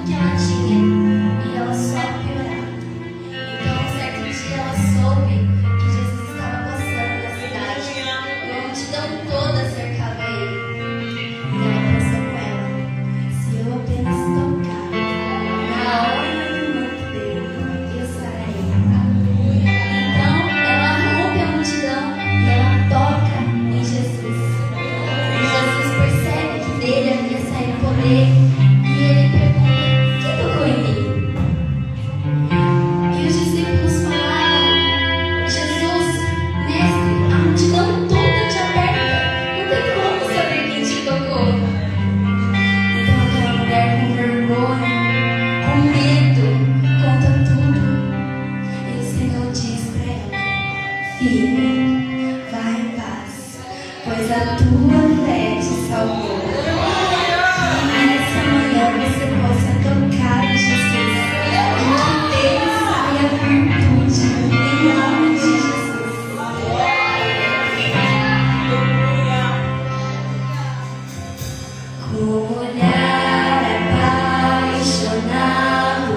que ela tinha e ela só piorava. Então, certo dia ela soube que Jesus estava passando na cidade e a multidão toda cercava ele. E ela pensou com ela: se eu apenas tocar na orla do manto dele, eu sarei. Então, ela rompe a multidão e ela toca em Jesus. E Jesus percebe que dele havia saído poder e ele pergunta: quem tocou em mim? E os discípulos falaram: Jesus, mestre, a multidão toda te aperta, não tem como saber quem te tocou. Então aquela mulher, com vergonha, com medo, conta tudo. E o Senhor diz para ela: filha, vai em paz, pois a tua fé te salvou. E nessa manhã você possa tocar em Jesus, e que dele saia a virtude, em nome de Jesus. Com olhar apaixonado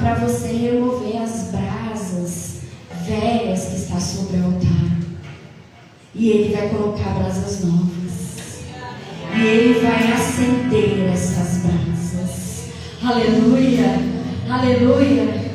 para você remover as brasas velhas que está sobre o altar. E Ele vai colocar brasas novas. E Ele vai acender essas brasas. Aleluia, aleluia.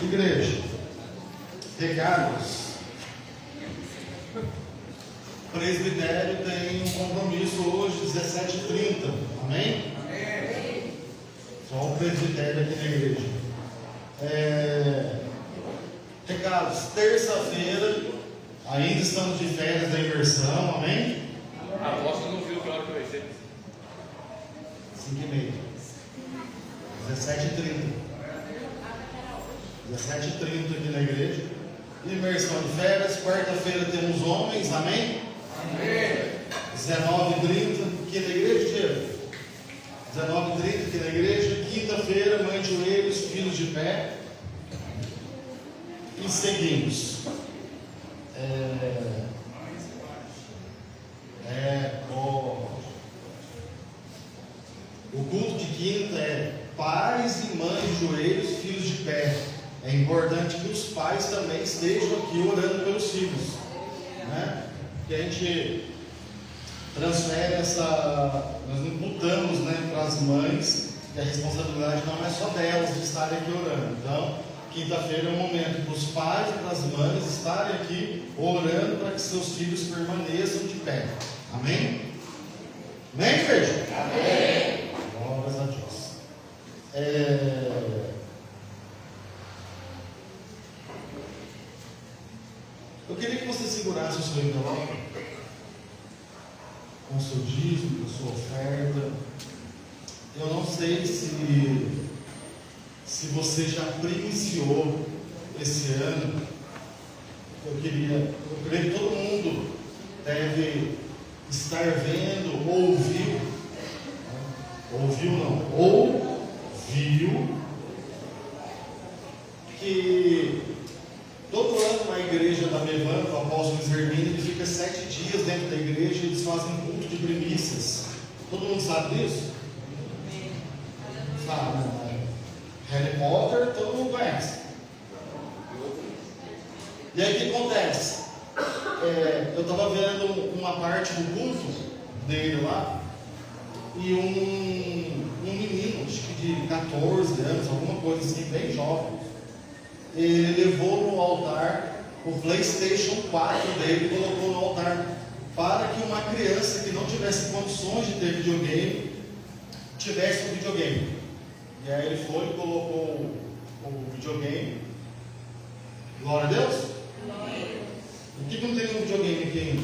Igreja, recados. O presbitério tem um compromisso hoje, 17h30. Amém? Amém. Só o presbitério aqui na igreja. Recados, terça-feira, ainda estamos de férias da imersão. Amém? A vossa não viu que hora que vai ser? 5h30. 17h30. 17h30 aqui na igreja. Imersão de férias. Quarta-feira temos homens, amém? Amém. 19h30 aqui na igreja, Diego. 19h30 aqui na igreja. Quinta-feira, mãe de joelhos, filhos de pé. E seguimos. O culto de quinta é pais e mães de joelhos, filhos de pé. É importante que os pais também estejam aqui orando pelos filhos, né? Que a gente transfere nós mudamos, né, para as mães, que a responsabilidade não é só delas de estarem aqui orando. Então, quinta-feira é um momento para os pais e para as mães estarem aqui orando para que seus filhos permaneçam de pé. Amém? Amém, igreja? Amém. Glórias a Deus. Eu queria que você segurasse o seu envelope com o seu dízimo, com a sua oferta. Eu não sei se você já primiciou esse ano. Eu creio que todo mundo deve estar vendo, ouviu que todo ano na igreja da Mevan, o apóstolo Zermini, ele fica 7 dias dentro da igreja e eles fazem culto de primícias. Todo mundo sabe disso? Sabe, né? Harry Potter, todo mundo conhece. E aí o que acontece? Eu estava vendo uma parte do culto dele lá, e um menino, acho que de 14 anos, alguma coisa assim, bem jovem, ele levou no altar o PlayStation 4 dele e colocou no altar para que uma criança que não tivesse condições de ter videogame tivesse um videogame. E aí ele foi e colocou o videogame. Glória a Deus. Por que não tem um videogame aqui ainda?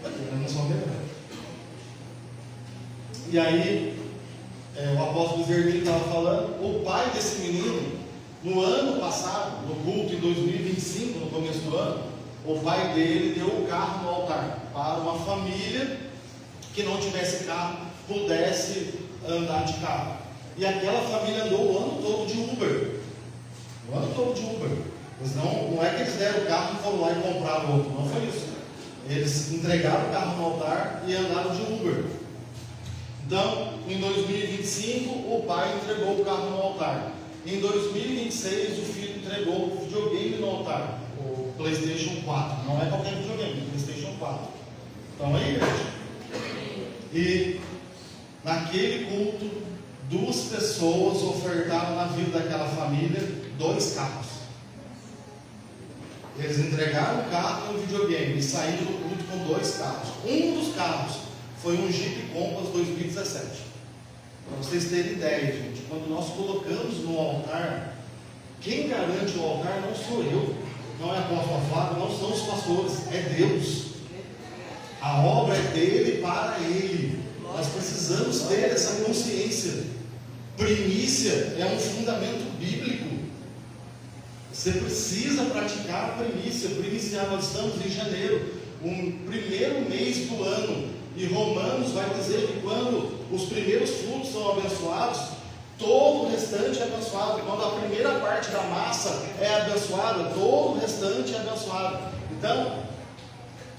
Eu não sou verdade. E aí o apóstolo Zermini estava falando, o pai desse menino, no ano passado, no culto em 2025, no começo do ano, o pai dele deu o carro no altar para uma família que não tivesse carro, pudesse andar de carro. E aquela família andou o ano todo de Uber. O ano todo de Uber. Mas não é que eles deram o carro e foram lá e compraram outro. Não foi isso. Eles entregaram o carro no altar e andaram de Uber. Então, em 2025, o pai entregou o carro no altar. Em 2026, o filho entregou o videogame no altar, o PlayStation 4. Não é qualquer videogame, o PlayStation 4. Então aí, gente. E naquele culto, 2 pessoas ofertaram na vida daquela família 2 carros. Eles entregaram o carro e o videogame e saíram do culto com 2 carros. Um dos carros foi um Jeep Compass 2017. Para vocês terem ideia, gente, quando nós colocamos no altar, quem garante o altar não sou eu, não é a apóstola Flávia, não são os pastores, é Deus. A obra é dele para ele. Nós precisamos ter essa consciência. Primícia é um fundamento bíblico. Você precisa praticar a primícia. Primiciar, nós estamos em janeiro, o primeiro mês do ano. E Romanos vai dizer que quando os primeiros frutos são abençoados, todo o restante é abençoado. Quando a primeira parte da massa é abençoada, todo o restante é abençoado. Então,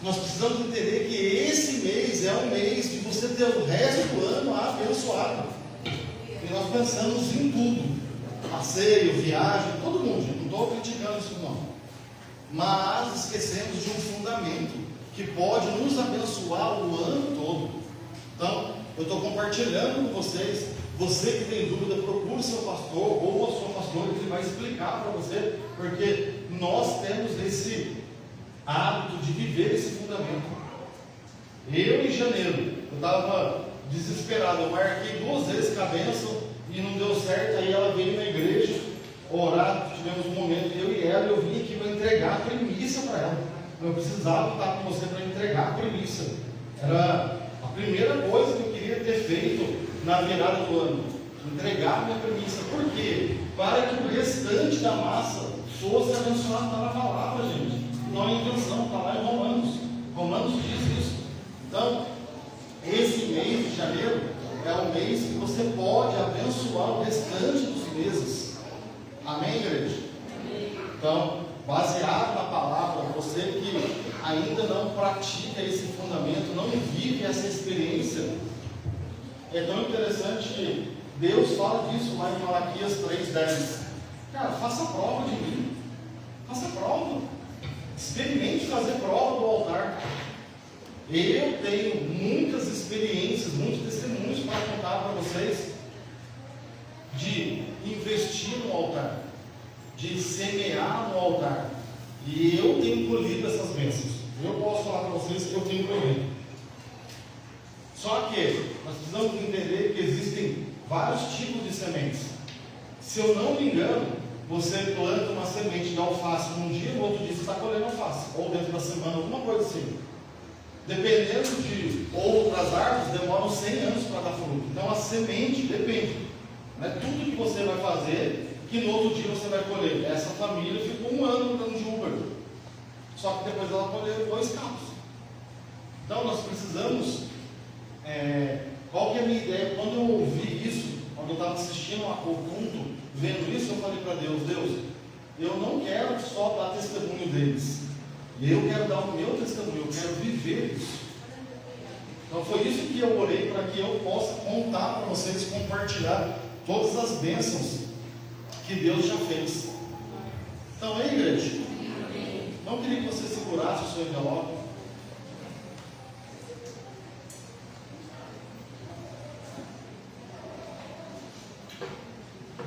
nós precisamos entender que esse mês é um mês de você ter o resto do ano abençoado. E nós pensamos em tudo. Passeio, viagem, todo mundo. Não estou criticando isso não. Mas esquecemos de um fundamento que pode nos abençoar o ano todo. Então, eu estou compartilhando com vocês. Você que tem dúvida, procure seu pastor ou a sua pastora, que ele vai explicar para você, porque nós temos esse hábito de viver esse fundamento. Eu, em janeiro, eu estava desesperado, eu marquei 2 vezes com a bênção e não deu certo. Aí ela veio na igreja orar, tivemos um momento, eu e ela, eu vim aqui para entregar a primícia para ela. Eu precisava estar com você para entregar a primícia. Era a primeira coisa que eu queria ter feito na virada do ano, entregar a minha primícia. Por quê? Para que o restante da massa fosse abençoado. Está na palavra, gente, não é invenção, está lá em Romanos. Romanos diz isso. Então, esse mês de janeiro é o mês que você pode abençoar o restante dos meses. Amém, igreja? Então, baseado na palavra, você que ainda não pratica esse fundamento, não vive essa experiência, é tão interessante que Deus fala disso lá em Malaquias 3:10. Cara, faça prova de mim. Faça prova. Experimente fazer prova do altar. Eu tenho muitas experiências, muitos testemunhos para contar para vocês de investir no altar, de semear no altar. E eu tenho colhido essas bênçãos. Eu posso falar para vocês que eu tenho colhido. Só que nós precisamos entender que existem vários tipos de sementes. Se eu não me engano, você planta uma semente de alface num dia, no outro dia você está colhendo alface, ou dentro da semana, alguma coisa assim. Dependendo de outras árvores, demoram 100 anos para dar fruto. Então a semente depende. Não é tudo que você vai fazer que no outro dia você vai colher. Essa família ficou 1 ano andando de Uber, só que depois ela colheu 2 carros. Então nós precisamos. Qual que é a minha ideia? Quando eu ouvi isso, quando eu estava assistindo ao culto, vendo isso, eu falei para Deus: Deus, eu não quero só dar testemunho deles, eu quero dar o meu testemunho, eu quero viver isso. Então foi isso que eu orei, para que eu possa contar para vocês, compartilhar todas as bênçãos que Deus já fez. Então, igreja, não queria que você segurasse o seu envelope.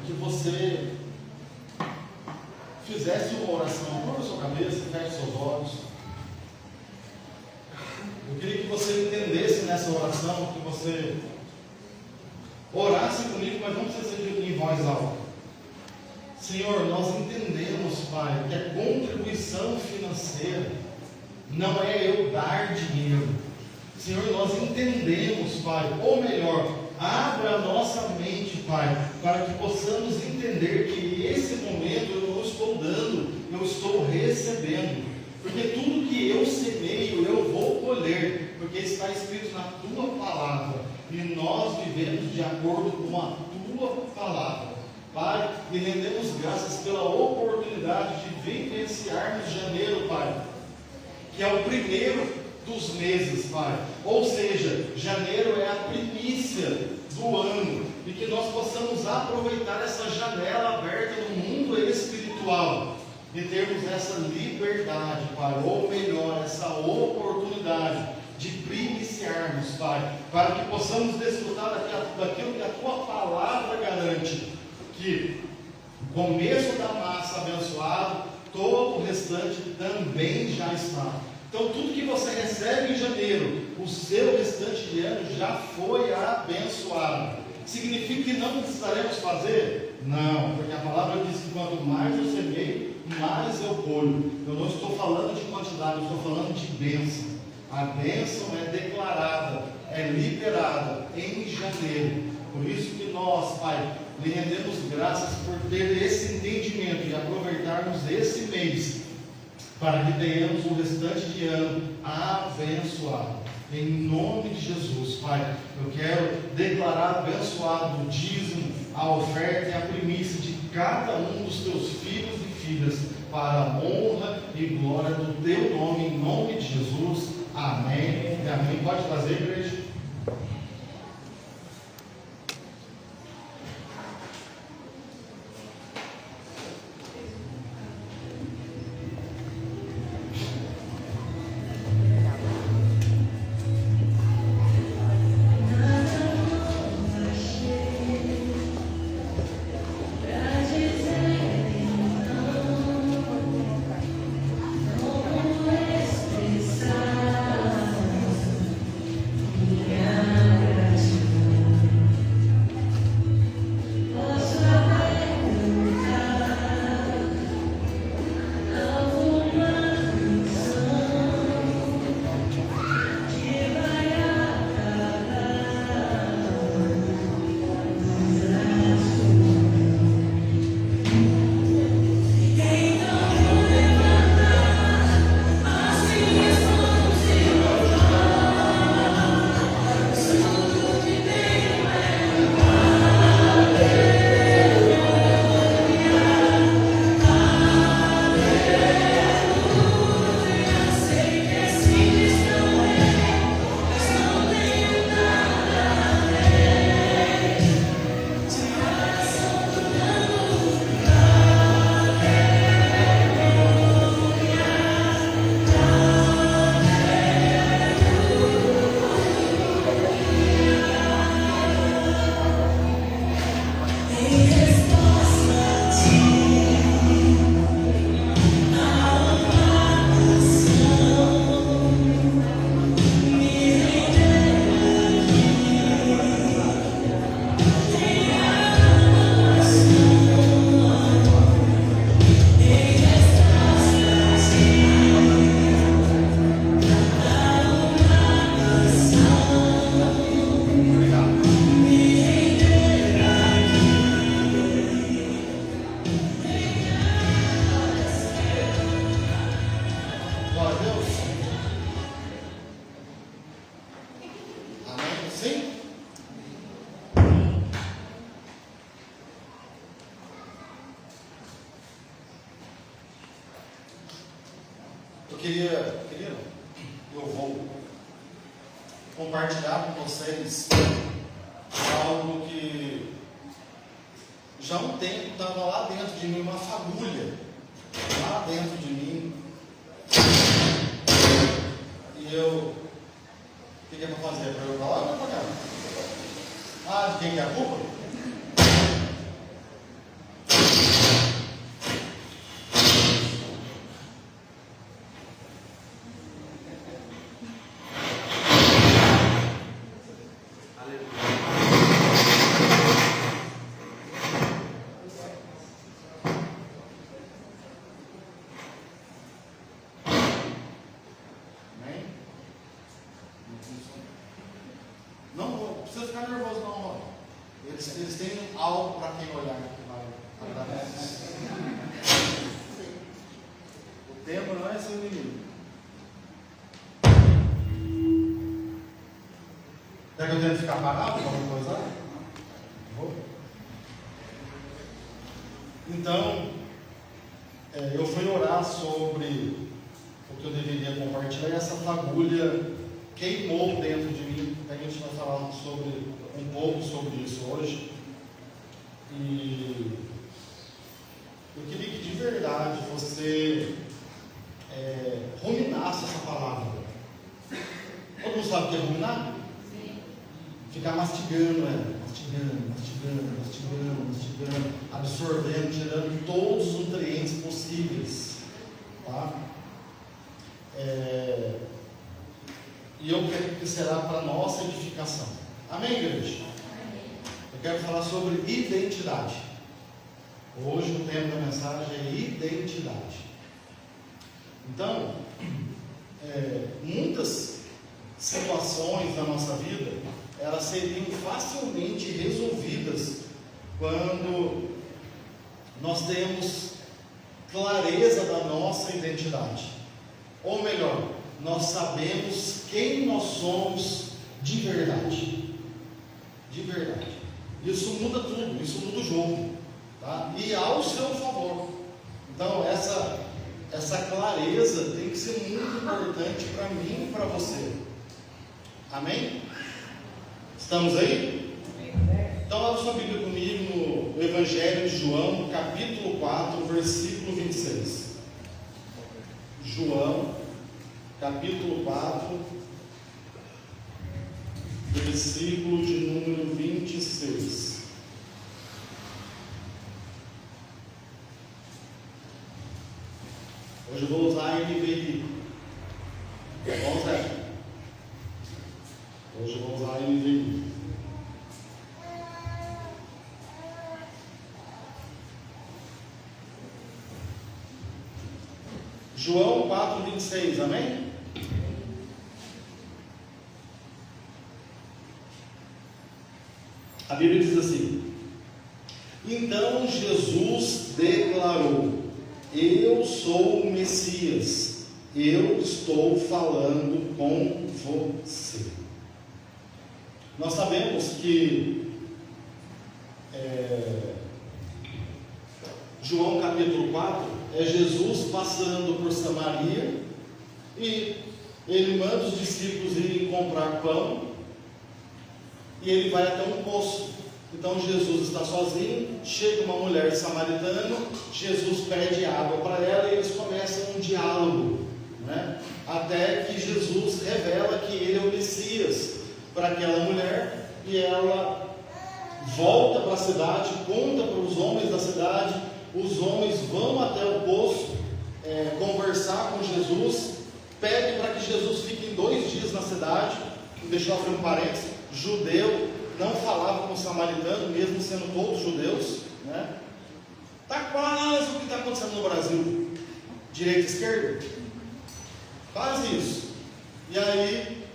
Que você fizesse uma oração, curva sua cabeça, feche seus olhos. Eu queria que você entendesse nessa oração, que você orasse comigo, mas não precisa ser em voz alta. Senhor, nós entendemos, Pai, que a contribuição financeira não é eu dar dinheiro. Senhor, nós entendemos, Pai, ou melhor, abra a nossa mente, Pai, para que possamos entender que esse momento eu não estou dando, eu estou recebendo. Porque tudo que eu semeio, eu vou colher, porque está escrito na Tua palavra, e nós vivemos de acordo com a Tua palavra. Pai, e rendemos graças pela oportunidade de vivenciarmos janeiro, Pai, que é o primeiro dos meses, Pai. Ou seja, janeiro é a primícia do ano, e que nós possamos aproveitar essa janela aberta no mundo espiritual e termos essa liberdade, Pai, ou melhor, essa oportunidade de primiciarmos, Pai, para que possamos desfrutar daquilo que a Tua palavra garante, que o começo da massa abençoado, todo o restante também já está. Então tudo que você recebe em janeiro, o seu restante de ano já foi abençoado. Significa que não precisaremos fazer? Não, porque a palavra diz que quanto mais eu semeio, mais eu colho. Eu não estou falando de quantidade, eu estou falando de bênção. A bênção é declarada, é liberada em janeiro. Por isso que nós, Pai, lhe rendemos graças por ter esse entendimento e aproveitarmos esse mês para que tenhamos o restante de ano abençoado. Em nome de Jesus, Pai, eu quero declarar abençoado o dízimo, a oferta e a primícia de cada um dos teus filhos e filhas, para a honra e glória do teu nome, em nome de Jesus. Amém e amém. Pode trazer, igreja. Nada eu vou compartilhar com vocês algo que já há um tempo estava lá dentro de mim, uma fagulha, lá dentro de mim. E o que é para fazer? Para eu falar ou para cá? Ah, de quem que é a culpa? Não precisa ficar nervoso não, eles têm algo para quem olhar que vai agradar. O tema não é seu inimigo. Quer que eu tente ficar parado para alguma coisa? Vou. Então, eu fui orar sobre o que eu deveria compartilhar e essa fagulha queimou dentro de mim. A gente vai falar um pouco sobre isso hoje. E eu queria que de verdade você ruminasse essa palavra. Todo mundo sabe o que é ruminar? Sim. Ficar mastigando, mastigando, absorvendo, tirando todos os nutrientes possíveis. Tá? E eu creio que será para nossa edificação. Amém, igreja? Eu quero falar sobre identidade. Hoje o tema da mensagem é identidade. Então, muitas situações da nossa vida, elas seriam facilmente resolvidas quando nós temos clareza da nossa identidade. Ou melhor, nós sabemos quem nós somos de verdade. De verdade. Isso muda tudo, isso muda o jogo. Tá? E ao seu favor. Então, essa clareza tem que ser muito importante para mim e para você. Amém? Estamos aí? Então, abra sua Bíblia comigo no Evangelho de João, capítulo 4, versículo 26. João, capítulo 4, versículo de número 26. Hoje eu vou usar a NVI. Tá bom, Zé? Hoje eu vou usar a NVI. João 4, 26, amém? A Bíblia diz assim: então Jesus declarou: eu sou o Messias, eu estou falando com você. Nós sabemos que João capítulo 4 é Jesus passando por Samaria e ele manda os discípulos irem comprar pão e ele vai até um poço. Então Jesus está sozinho, chega uma mulher samaritana, Jesus pede água para ela e eles começam um diálogo, né? Até que Jesus revela que ele é o Messias para aquela mulher e ela volta para a cidade, conta para os homens da cidade. Os homens vão até o poço conversar com Jesus, pede para que Jesus fique 2 dias na cidade. Deixa eu abrir um parênteses: judeu não falava com o samaritano, mesmo sendo todos judeus, né? Está quase o que está acontecendo no Brasil, direita e esquerda, quase isso. E aí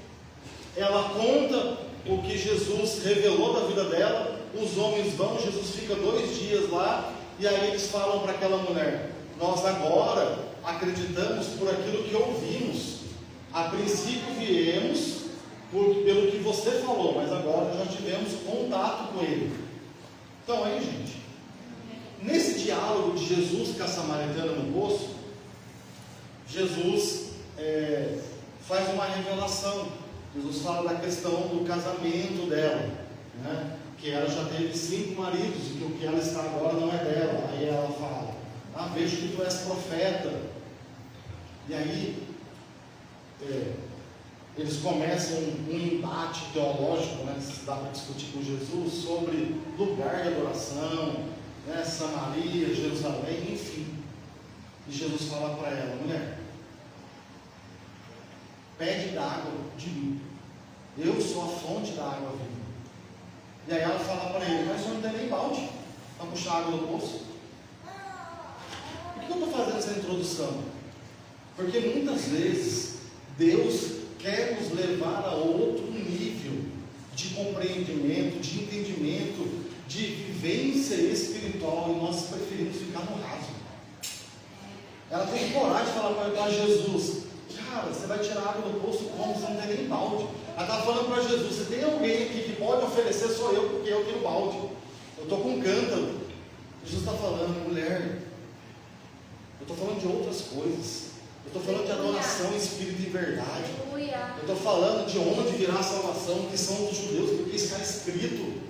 ela conta o que Jesus revelou da vida dela. Os homens vão, Jesus fica 2 dias lá, e aí eles falam para aquela mulher: nós agora acreditamos por aquilo que ouvimos. A princípio viemos pelo que você falou, mas agora já tivemos contato com ele. Então aí, gente, nesse diálogo de Jesus com a samaritana no poço, Jesus faz uma revelação. Jesus fala da questão do casamento dela, né? Que ela já teve 5 maridos e que o que ela está agora não é dela. Aí ela fala: vejo que tu és profeta. E aí eles começam um embate teológico, né? Se dá para discutir com Jesus sobre lugar de adoração, né? Samaria, Jerusalém, enfim. E Jesus fala para ela: mulher, pede da água de mim, eu sou a fonte da água viva. E aí ela fala para ele: mas eu não tenho nem balde para puxar água do poço. Por que eu estou fazendo essa introdução? Porque muitas vezes Deus quer nos levar a outro nível de compreendimento, de entendimento, de vivência espiritual, e nós preferimos ficar no raso. Ela tem coragem de falar para Jesus: cara, você vai tirar água do poço como? Você não tem nem balde. Ela está falando para Jesus: se tem alguém aqui que pode oferecer, sou eu, porque eu tenho balde, eu estou com um cântaro. Jesus está falando: mulher, eu estou falando de outras coisas. Eu estou falando de adoração em espírito e verdade. Eu estou falando de onde virá a salvação, que são dos judeus, porque está escrito.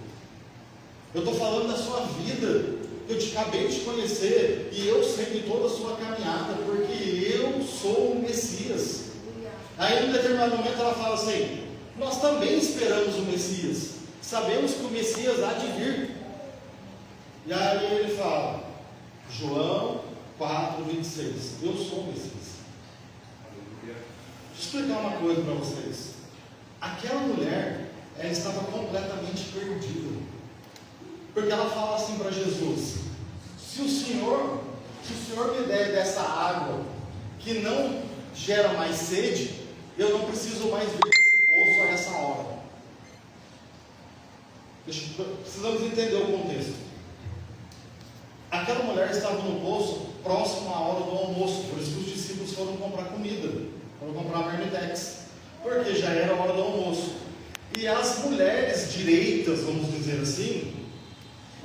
Eu estou falando da sua vida. Eu te acabei de conhecer, e eu sei de toda a sua caminhada, porque eu sou o Messias. Aí, em um determinado momento, ela fala assim: nós também esperamos o Messias, sabemos que o Messias há de vir. E aí ele fala, João 4:26, eu sou o Messias. Deixa eu explicar uma coisa para vocês. Aquela mulher, ela estava completamente perdida, porque ela fala assim para Jesus: se o Senhor me der dessa água que não gera mais sede, eu não preciso mais ver esse poço a essa hora. Precisamos entender o contexto. Aquela mulher estava no poço próximo à hora do almoço, por isso que os discípulos foram comprar comida, foram comprar marmitex, porque já era a hora do almoço. E as mulheres direitas, vamos dizer assim,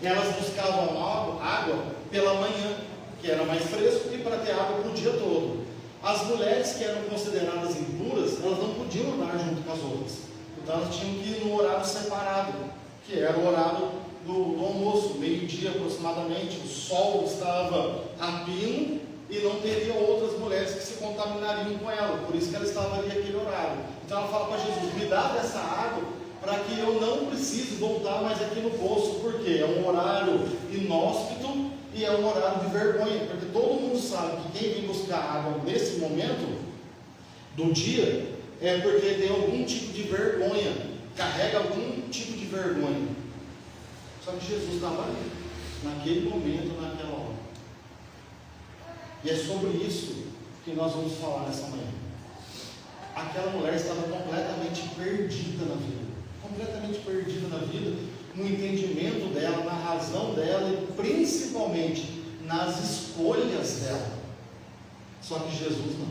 elas buscavam água pela manhã, que era mais fresco, e para ter água para o dia todo. As mulheres que eram consideradas impuras, elas não podiam andar junto com as outras, então elas tinham que ir no horário separado, que era o horário do almoço, meio-dia aproximadamente. O sol estava a pino e não teria outras mulheres que se contaminariam com ela, por isso que ela estava ali naquele horário. Então ela fala para Jesus: me dá dessa água para que eu não precise voltar mais aqui no poço, porque é um horário inóspito e é um horário de vergonha, porque todo mundo sabe que quem vem buscar água nesse momento do dia é porque tem algum tipo de vergonha, carrega algum tipo de vergonha. Só que Jesus estava ali, naquele momento, naquela hora. E é sobre isso que nós vamos falar nessa manhã. Aquela mulher estava completamente perdida na vida, completamente perdida na vida, no entendimento dela, na razão dela e principalmente nas escolhas dela. Só que Jesus não.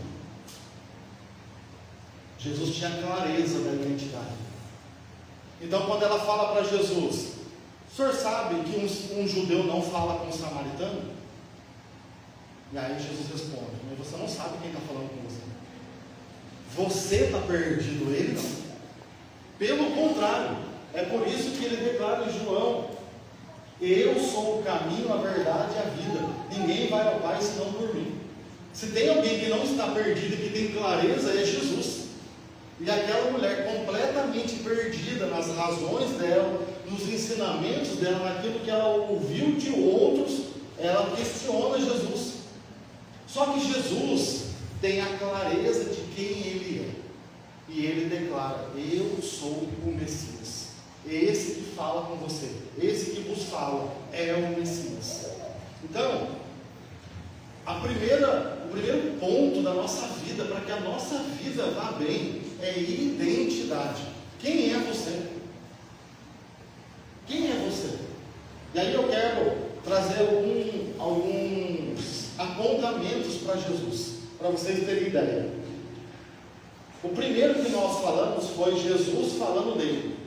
Jesus tinha clareza da identidade. Então, quando ela fala para Jesus: o senhor sabe que um judeu não fala com um samaritano? E aí Jesus responde: mas você não sabe quem está falando com você. Você está perdido, ele não. Pelo contrário, é por isso que ele declara em João: eu sou o caminho, a verdade e a vida. Ninguém vai ao Pai senão por mim. Se tem alguém que não está perdido e que tem clareza, é Jesus. E aquela mulher completamente perdida nas razões dela, nos ensinamentos dela, naquilo que ela ouviu de outros, ela questiona Jesus. Só que Jesus tem a clareza de quem ele é. E ele declara: eu sou o Messias. Esse que fala com você, esse que vos fala, é o Messias. Então, o primeiro ponto da nossa vida, para que a nossa vida vá bem, é identidade. Quem é você? Quem é você? E aí eu quero trazer alguns apontamentos para Jesus, para vocês terem ideia. O primeiro que nós falamos foi Jesus falando dele: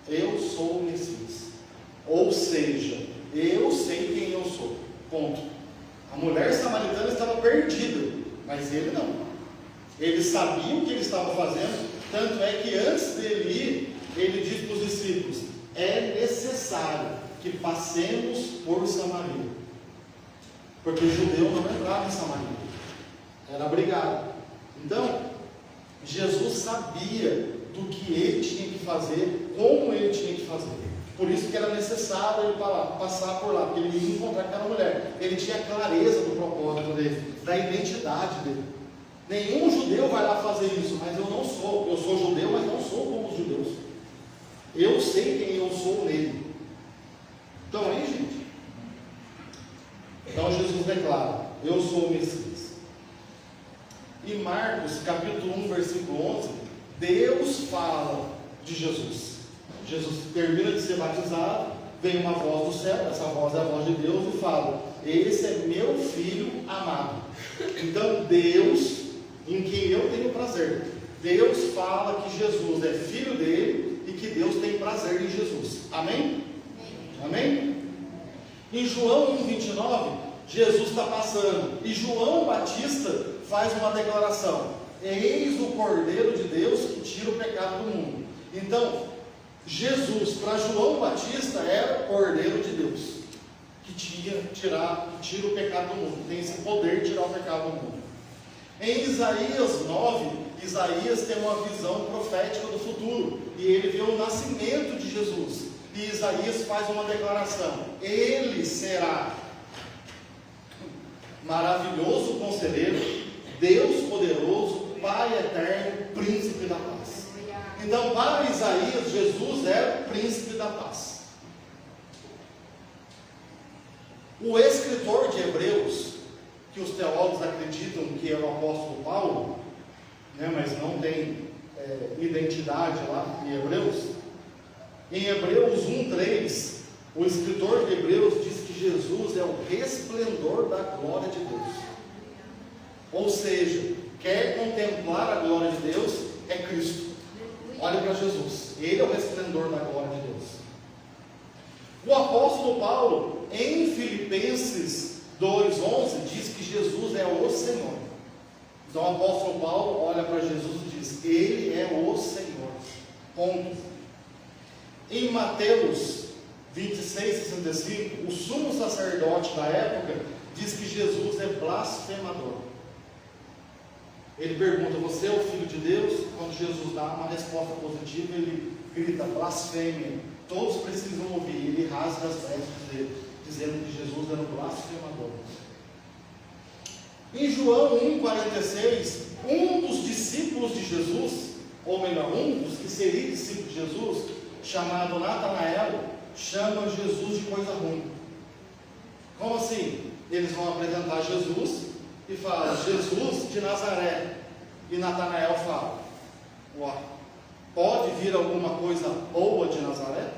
eu sou o Messias. Ou seja, eu sei quem eu sou. Ponto. A mulher samaritana estava perdida, mas ele não. Ele sabia o que ele estava fazendo, tanto é que antes dele ir, ele disse para os discípulos: é necessário que passemos por Samaria, porque o judeu não entrava em Samaria, era obrigado. Então, Jesus sabia do que ele tinha que fazer, como ele tinha que fazer. Por isso que era necessário ele passar por lá, porque ele ia encontrar aquela mulher. Ele tinha clareza do propósito dele, da identidade dele. Nenhum judeu vai lá fazer isso, mas eu não sou. Eu sou judeu, mas não sou como os judeus. Eu sei quem eu sou nele. Então aí, gente. Então Jesus declara: eu sou o Messias. E Marcos, capítulo 1, versículo 11, Deus fala de Jesus. Jesus termina de ser batizado, vem uma voz do céu, essa voz é a voz de Deus, e fala: esse é meu filho amado. Então Deus, em quem eu tenho prazer, Deus fala que Jesus é filho dele e que Deus tem prazer em Jesus. Amém? Amém? Em João 1,29, Jesus está passando, e João Batista faz uma declaração: eis o Cordeiro de Deus que tira o pecado do mundo. Então, Jesus, para João Batista, era o Cordeiro de Deus, que tira o pecado do mundo, tem esse poder de tirar o pecado do mundo. Em Isaías 9, Isaías tem uma visão profética do futuro, e ele vê o nascimento de Jesus, e Isaías faz uma declaração: ele será maravilhoso conselheiro, Deus poderoso, Pai eterno, príncipe da paz. Então, para Isaías, Jesus é o príncipe da paz. O escritor de Hebreus, que os teólogos acreditam que é o apóstolo Paulo, né, mas não tem identidade lá em Hebreus. Em Hebreus 1,3, o escritor de Hebreus diz que Jesus é o resplendor da glória de Deus. Ou seja, quer contemplar a glória de Deus, é Cristo. Olha para Jesus, ele é o resplendor da glória de Deus. O apóstolo Paulo, em Filipenses 2,11, diz que Jesus é o Senhor. Então o apóstolo Paulo olha para Jesus e diz: ele é o Senhor. Ponto. Em Mateus 26,65, o sumo sacerdote da época diz que Jesus é blasfemador. Ele pergunta: você é o Filho de Deus? Quando Jesus dá uma resposta positiva, ele grita: blasfêmia. Todos precisam ouvir. Ele rasga as vestes dele, dizendo que Jesus era um blasfemador. Em João 1,46, um dos discípulos de Jesus, ou melhor, um dos que seria discípulo de Jesus, chamado Natanael, chama Jesus de coisa ruim. Como assim? Eles vão apresentar Jesus e fala: Jesus de Nazaré. E Natanael fala: uau, pode vir alguma coisa boa de Nazaré?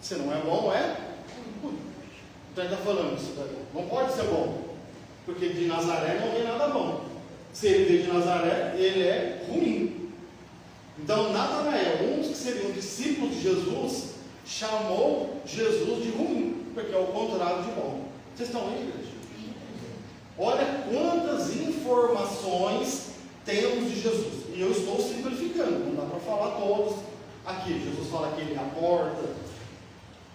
Se não é bom, é? Então ele está falando isso daí. Não pode ser bom, porque de Nazaré não vem nada bom. Se ele veio de Nazaré, ele é ruim. Então Natanael, um dos que seriam discípulos de Jesus, chamou Jesus de ruim, porque é o contrário de bom. Vocês estão aí, igreja? Olha quantas informações temos de Jesus. E eu estou simplificando, não dá para falar todos aqui. Jesus fala que ele é a porta.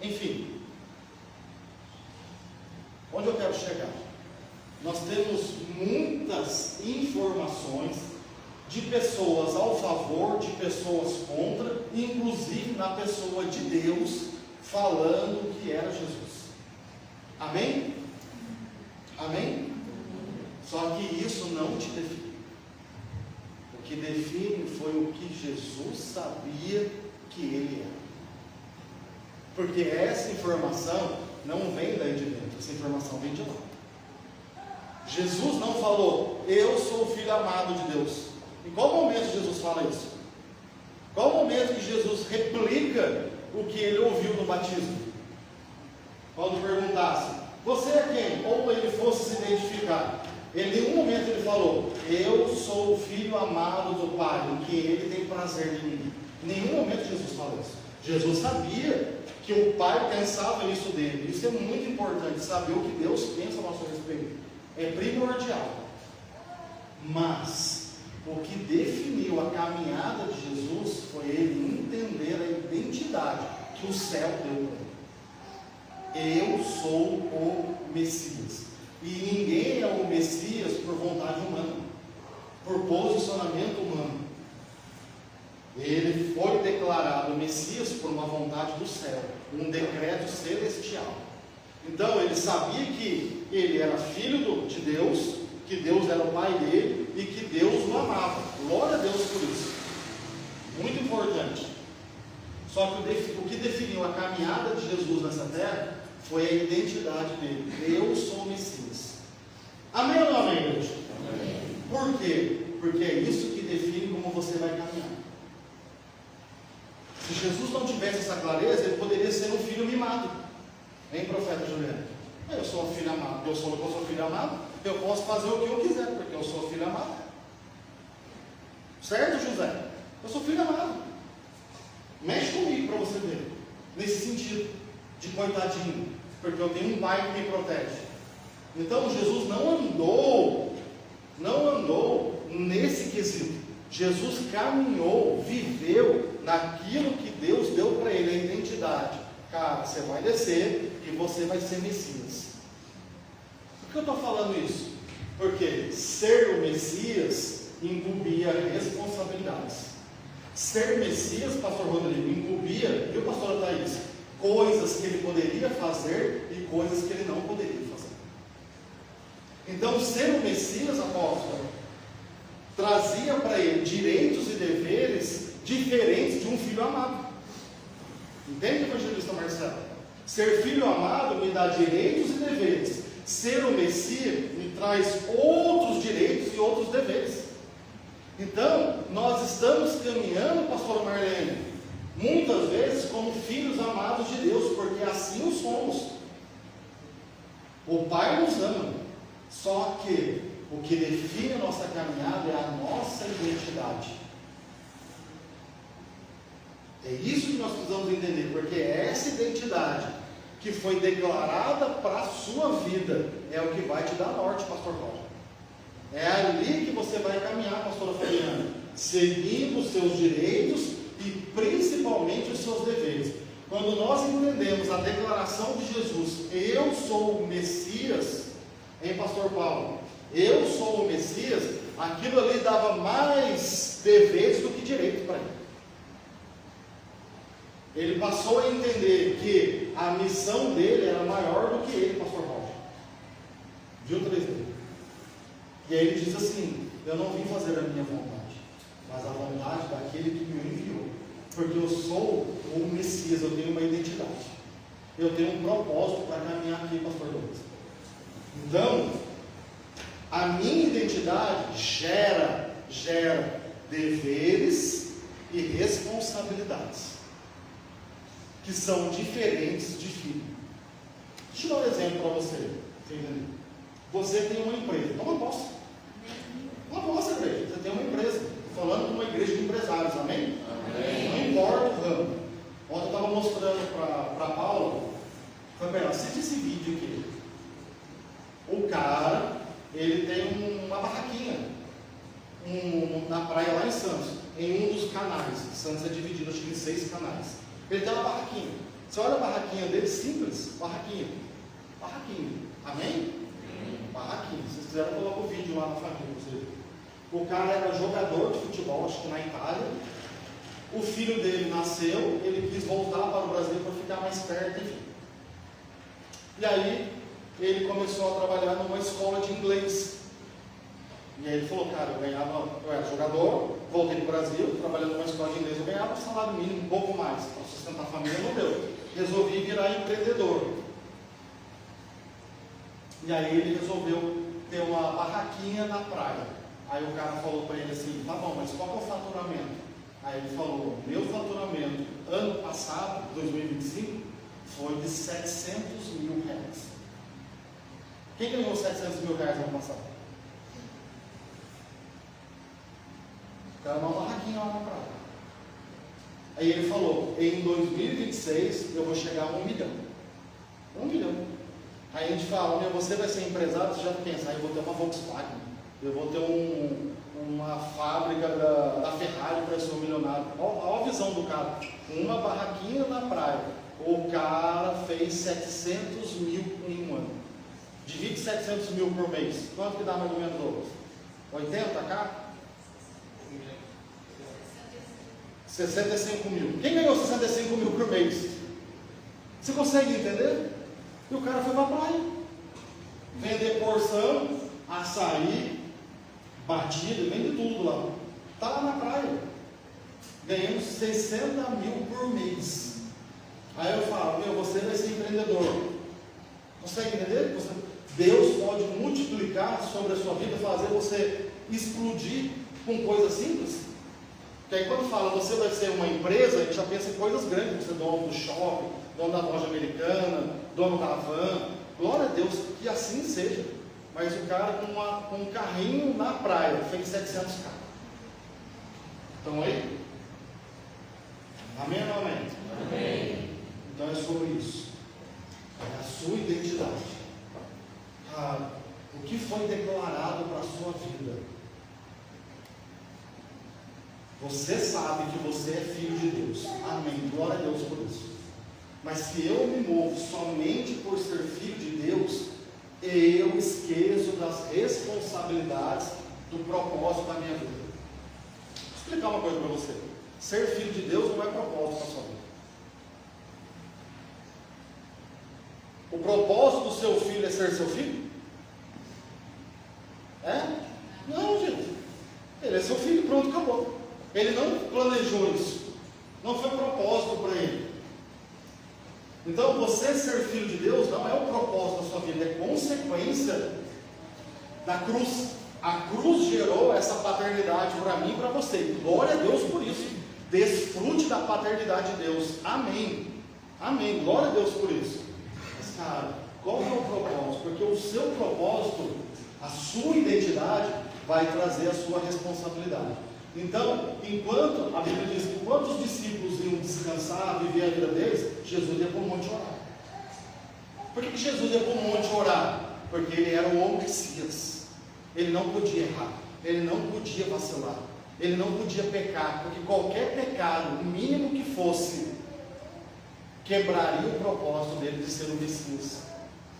Enfim. Onde eu quero chegar? Nós temos muitas informações de pessoas ao favor, de pessoas contra, inclusive na pessoa de Deus, falando que era Jesus. Amém? Amém? Só que isso não te define. O que define foi o que Jesus sabia que ele era. Porque essa informação não vem daí de dentro, essa informação vem de lá. Jesus não falou: eu sou o filho amado de Deus. Em qual momento Jesus fala isso? Qual momento que Jesus replica o que ele ouviu no batismo? Quando perguntasse: você é quem? Ou ele fosse se identificar. Em nenhum momento ele falou: eu sou o filho amado do Pai, em que ele tem prazer em mim. Em nenhum momento Jesus falou isso. Jesus sabia que o Pai pensava isso dele. Isso é muito importante, saber o que Deus pensa a nosso respeito. É primordial. Mas O que definiu a caminhada de Jesus foi ele entender a identidade que o céu deu para ele. Eu sou o Messias. E ninguém é o Messias por vontade humana, por posicionamento humano. Ele foi declarado Messias por uma vontade do céu, um decreto celestial. Então ele sabia que ele era filho de Deus, que Deus era o pai dele e que Deus o amava. Glória a Deus por isso. Muito importante. Só que o que definiu a caminhada de Jesus nessa terra foi a identidade dele. Eu sou o Messias. Amém ou não amém, igreja? Amém. Por quê? Porque é isso que define como você vai caminhar. Se Jesus não tivesse essa clareza, ele poderia ser um filho mimado. Hein, profeta Juliano? Eu sou um filho amado. Eu sou filho amado. Eu posso fazer o que eu quiser, porque eu sou filho amado. Certo, José? Eu sou filho amado. Mexe comigo para você ver. Nesse sentido, de coitadinho. Porque eu tenho um pai que me protege. Então, Jesus não andou nesse quesito. Jesus caminhou, viveu naquilo que Deus deu para ele, a identidade. Cara, você vai descer e você vai ser Messias. Por que eu estou falando isso? Porque ser o Messias incumbia responsabilidades. Ser Messias, pastor Rodrigo, incumbia, viu, pastora Thaís, coisas que ele poderia fazer e coisas que ele não poderia fazer. Então, ser o Messias, apóstolo, trazia para ele direitos e deveres diferentes de um filho amado. Entende, evangelista Marcelo? Ser filho amado me dá direitos e deveres. Ser o Messias me traz outros direitos e outros deveres. Então, nós estamos caminhando, pastor Marlene, muitas vezes como filhos amados de Deus, porque assim o somos. O Pai nos ama, só que o que define a nossa caminhada é a nossa identidade. É isso que nós precisamos entender, porque essa identidade que foi declarada para a sua vida é o que vai te dar norte, pastor Paulo. É ali que você vai caminhar, pastora Fabiana, seguindo os seus direitos e principalmente os seus deveres. Quando nós entendemos a declaração de Jesus, eu sou o Messias, hein, pastor Paulo? Eu sou o Messias, aquilo ali dava mais deveres do que direito para ele. Ele passou a entender que a missão dele era maior do que ele, pastor Paulo. Viu, 3D? E aí ele diz assim: eu não vim fazer a minha vontade, mas a vontade daquele que me enviou. Porque eu sou o Messias, eu tenho uma identidade. Eu tenho um propósito para caminhar aqui, pastor Douglas. Então, a minha identidade gera deveres e responsabilidades que são diferentes de filho. Deixa eu dar um exemplo para você. Você tem uma empresa. Não posso. Não posso, igreja. Você tem uma empresa. Estou falando de uma igreja de empresários, amém? Amém. Não importa o ramo. Ontem eu estava mostrando para a Paula. Foi para ela, assiste esse vídeo aqui. O cara, ele tem uma barraquinha na praia lá em Santos, em um dos canais. Santos é dividido, acho que em 6 canais. Ele tem uma barraquinha. Você olha a barraquinha dele, simples, barraquinha. Amém? Barraquinha. Se vocês quiserem, eu coloco o vídeo lá na família. O cara era jogador de futebol, acho que na Itália. O filho dele nasceu, ele quis voltar para o Brasil para ficar mais perto, enfim. E aí, ele começou a trabalhar numa escola de inglês. E aí ele falou, cara, eu era jogador, voltei para o Brasil, trabalhando numa escola de inglês, eu ganhava um salário mínimo, um pouco mais, para sustentar a família, não deu. Resolvi virar empreendedor. E aí ele resolveu ter uma barraquinha na praia. Aí o cara falou para ele assim, tá bom, mas qual que é o faturamento? Aí ele falou, meu faturamento ano passado, 2025, foi de 700 mil reais. Quem ganhou 700 mil reais ano passado? O cara uma barraquinha lá na praia. Aí ele falou, em 2026 eu vou chegar a 1 milhão. 1 milhão. Aí a gente fala, você vai ser empresário, você já pensa, aí eu vou ter uma Volkswagen, eu vou ter uma fábrica da Ferrari para ser um milionário. Olha a visão do cara, uma barraquinha na praia, o cara fez 700 mil em um ano. Divide 700 mil por mês, quanto que dá mais ou menos hoje? 80k? 65 mil. Quem ganhou 65 mil por mês? Você consegue entender? E o cara foi para a praia vender porção, açaí, batido, vende tudo lá. Está lá na praia, ganhando 60 mil por mês. Aí eu falo, você vai ser empreendedor. Consegue entender? Deus pode multiplicar sobre a sua vida, fazer você explodir com coisas simples. Porque aí quando fala você vai ser uma empresa, a gente já pensa em coisas grandes, você é dono do shopping, dono da loja americana, dono da van. Glória a Deus, que assim seja. Mas o cara com um carrinho na praia fez 700k. Estão aí? Amém ou não amém? Amém. Então é sobre isso. É a sua identidade. O que foi declarado para a sua vida? Você sabe que você é filho de Deus. Amém. Glória a Deus por isso. Mas se eu me movo somente por ser filho de Deus, eu esqueço das responsabilidades do propósito da minha vida. Vou explicar uma coisa para você. Ser filho de Deus não é propósito para a sua vida. O propósito do seu filho é ser seu filho? É? Não, gente. Ele é seu filho, pronto, acabou. Ele não planejou isso. Não foi propósito para ele. Então, você ser filho de Deus não é o propósito da sua vida, é consequência da cruz. A cruz gerou essa paternidade para mim e para você. Glória a Deus por isso. Desfrute da paternidade de Deus. Amém. Amém. Glória a Deus por isso. Mas, cara, qual é o propósito? Porque o seu propósito, a sua identidade, vai trazer a sua responsabilidade. Então, enquanto, a Bíblia diz que enquanto os discípulos iam descansar, viver a vida deles, Jesus ia para o monte orar. Por que Jesus ia para o monte orar? Porque ele era o Messias. Ele não podia errar, ele não podia vacilar, ele não podia pecar, porque qualquer pecado, o mínimo que fosse, quebraria o propósito dele de ser o Messias.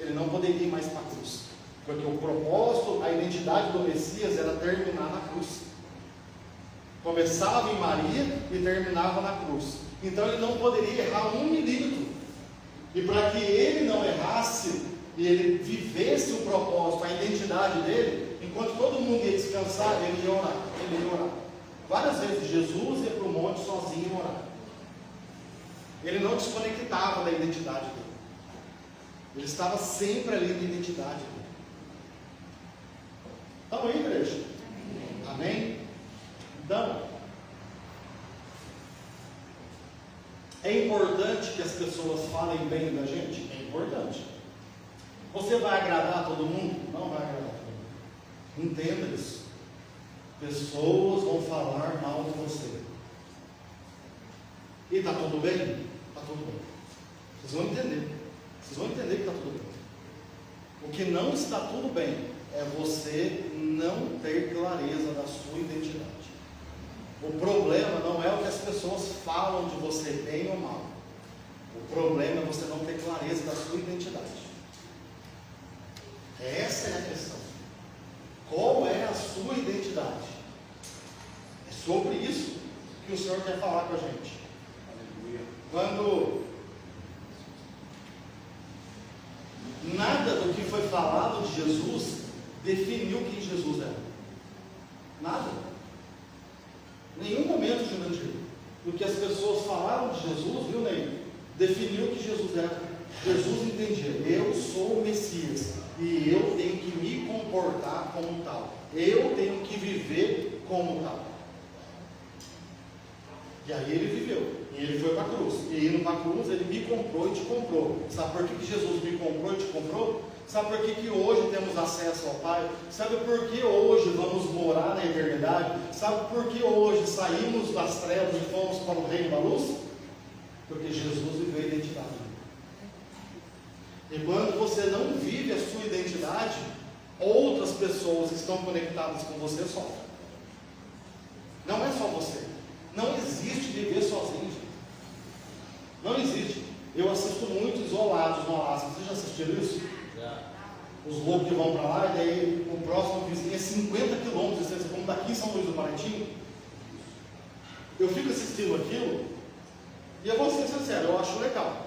Ele não poderia ir mais para a cruz, porque o propósito, a identidade do Messias era terminar na cruz. Começava em Maria e terminava na cruz. Então ele não poderia errar 1 milímetro. E para que ele não errasse e ele vivesse o propósito, a identidade dele, enquanto todo mundo ia descansar, ele ia orar. Ele ia orar. Várias vezes Jesus ia para o monte sozinho orar. Ele não desconectava da identidade dele. Ele estava sempre ali na identidade dele. Estão aí, igreja? Amém? Então, é importante que as pessoas falem bem da gente? É importante. Você vai agradar todo mundo? Não vai agradar todo mundo. Entenda isso. Pessoas vão falar mal de você. E está tudo bem? Está tudo bem. Vocês vão entender. Vocês vão entender que está tudo bem. O que não está tudo bem é você não ter clareza da sua identidade. O problema não é o que as pessoas falam de você, bem ou mal. O problema é você não ter clareza da sua identidade. Essa é a questão. Qual é a sua identidade? É sobre isso que o Senhor quer falar com a gente. Quando nada do que foi falado de Jesus definiu quem Jesus era. Nada. Nenhum momento de mentira. O que as pessoas falaram de Jesus, viu, Ney? Definiu que Jesus era. Jesus entendia, eu sou o Messias e eu tenho que me comportar como tal. Eu tenho que viver como tal. E aí ele viveu. E ele foi para a cruz. E indo para a cruz, ele me comprou e te comprou. Sabe por que Jesus me comprou e te comprou? Sabe por que hoje temos acesso ao Pai? Sabe por que hoje vamos morar na eternidade? Sabe por que hoje saímos das trevas e fomos para o reino da luz? Porque Jesus viveu a identidade. E quando você não vive a sua identidade, outras pessoas que estão conectadas com você sofrem. Não é só você. Não existe viver sozinho, gente. Não existe. Eu assisto muito Isolados no Alasca. Vocês já assistiram isso? Já. Os lobos que vão para lá, e daí o próximo vizinho é 50 quilômetros de distância, como daqui em São Luís do Maranhão. Eu fico assistindo aquilo, e eu vou ser sincero, eu acho legal.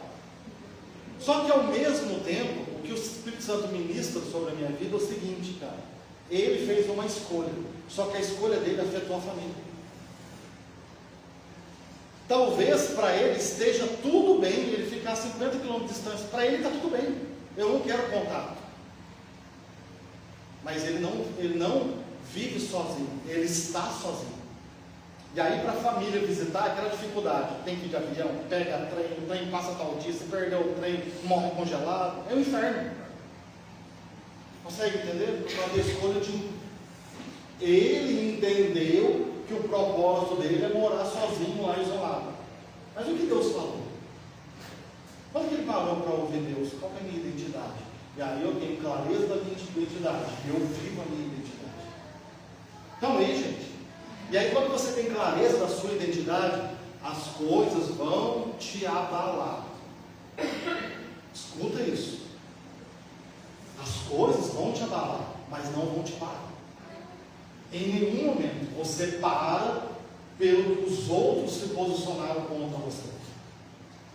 Só que ao mesmo tempo, o que o Espírito Santo ministra sobre a minha vida é o seguinte, cara. Ele fez uma escolha, só que a escolha dele afetou a família. Talvez para ele esteja tudo bem ele ficar a 50 km de distância. Para ele está tudo bem. Eu não quero contato. Mas ele não vive sozinho. Ele está sozinho. E aí para a família visitar, aquela dificuldade. Tem que ir de avião, pega trem, o trem passa tal dia, se perdeu o trem, morre congelado. É um inferno. Consegue entender? Por causa da escolha de um. Ele entendeu que o propósito dele é morar sozinho lá isolado. Mas o que Deus falou? Quando ele parou para ouvir Deus, qual é a minha identidade? E aí eu tenho clareza da minha identidade. Eu vivo a minha identidade. Então aí, gente. E aí quando você tem clareza da sua identidade, as coisas vão te abalar. Escuta isso. As coisas vão te abalar, mas não vão te parar. Em nenhum momento você para pelo que os outros se posicionaram contra você.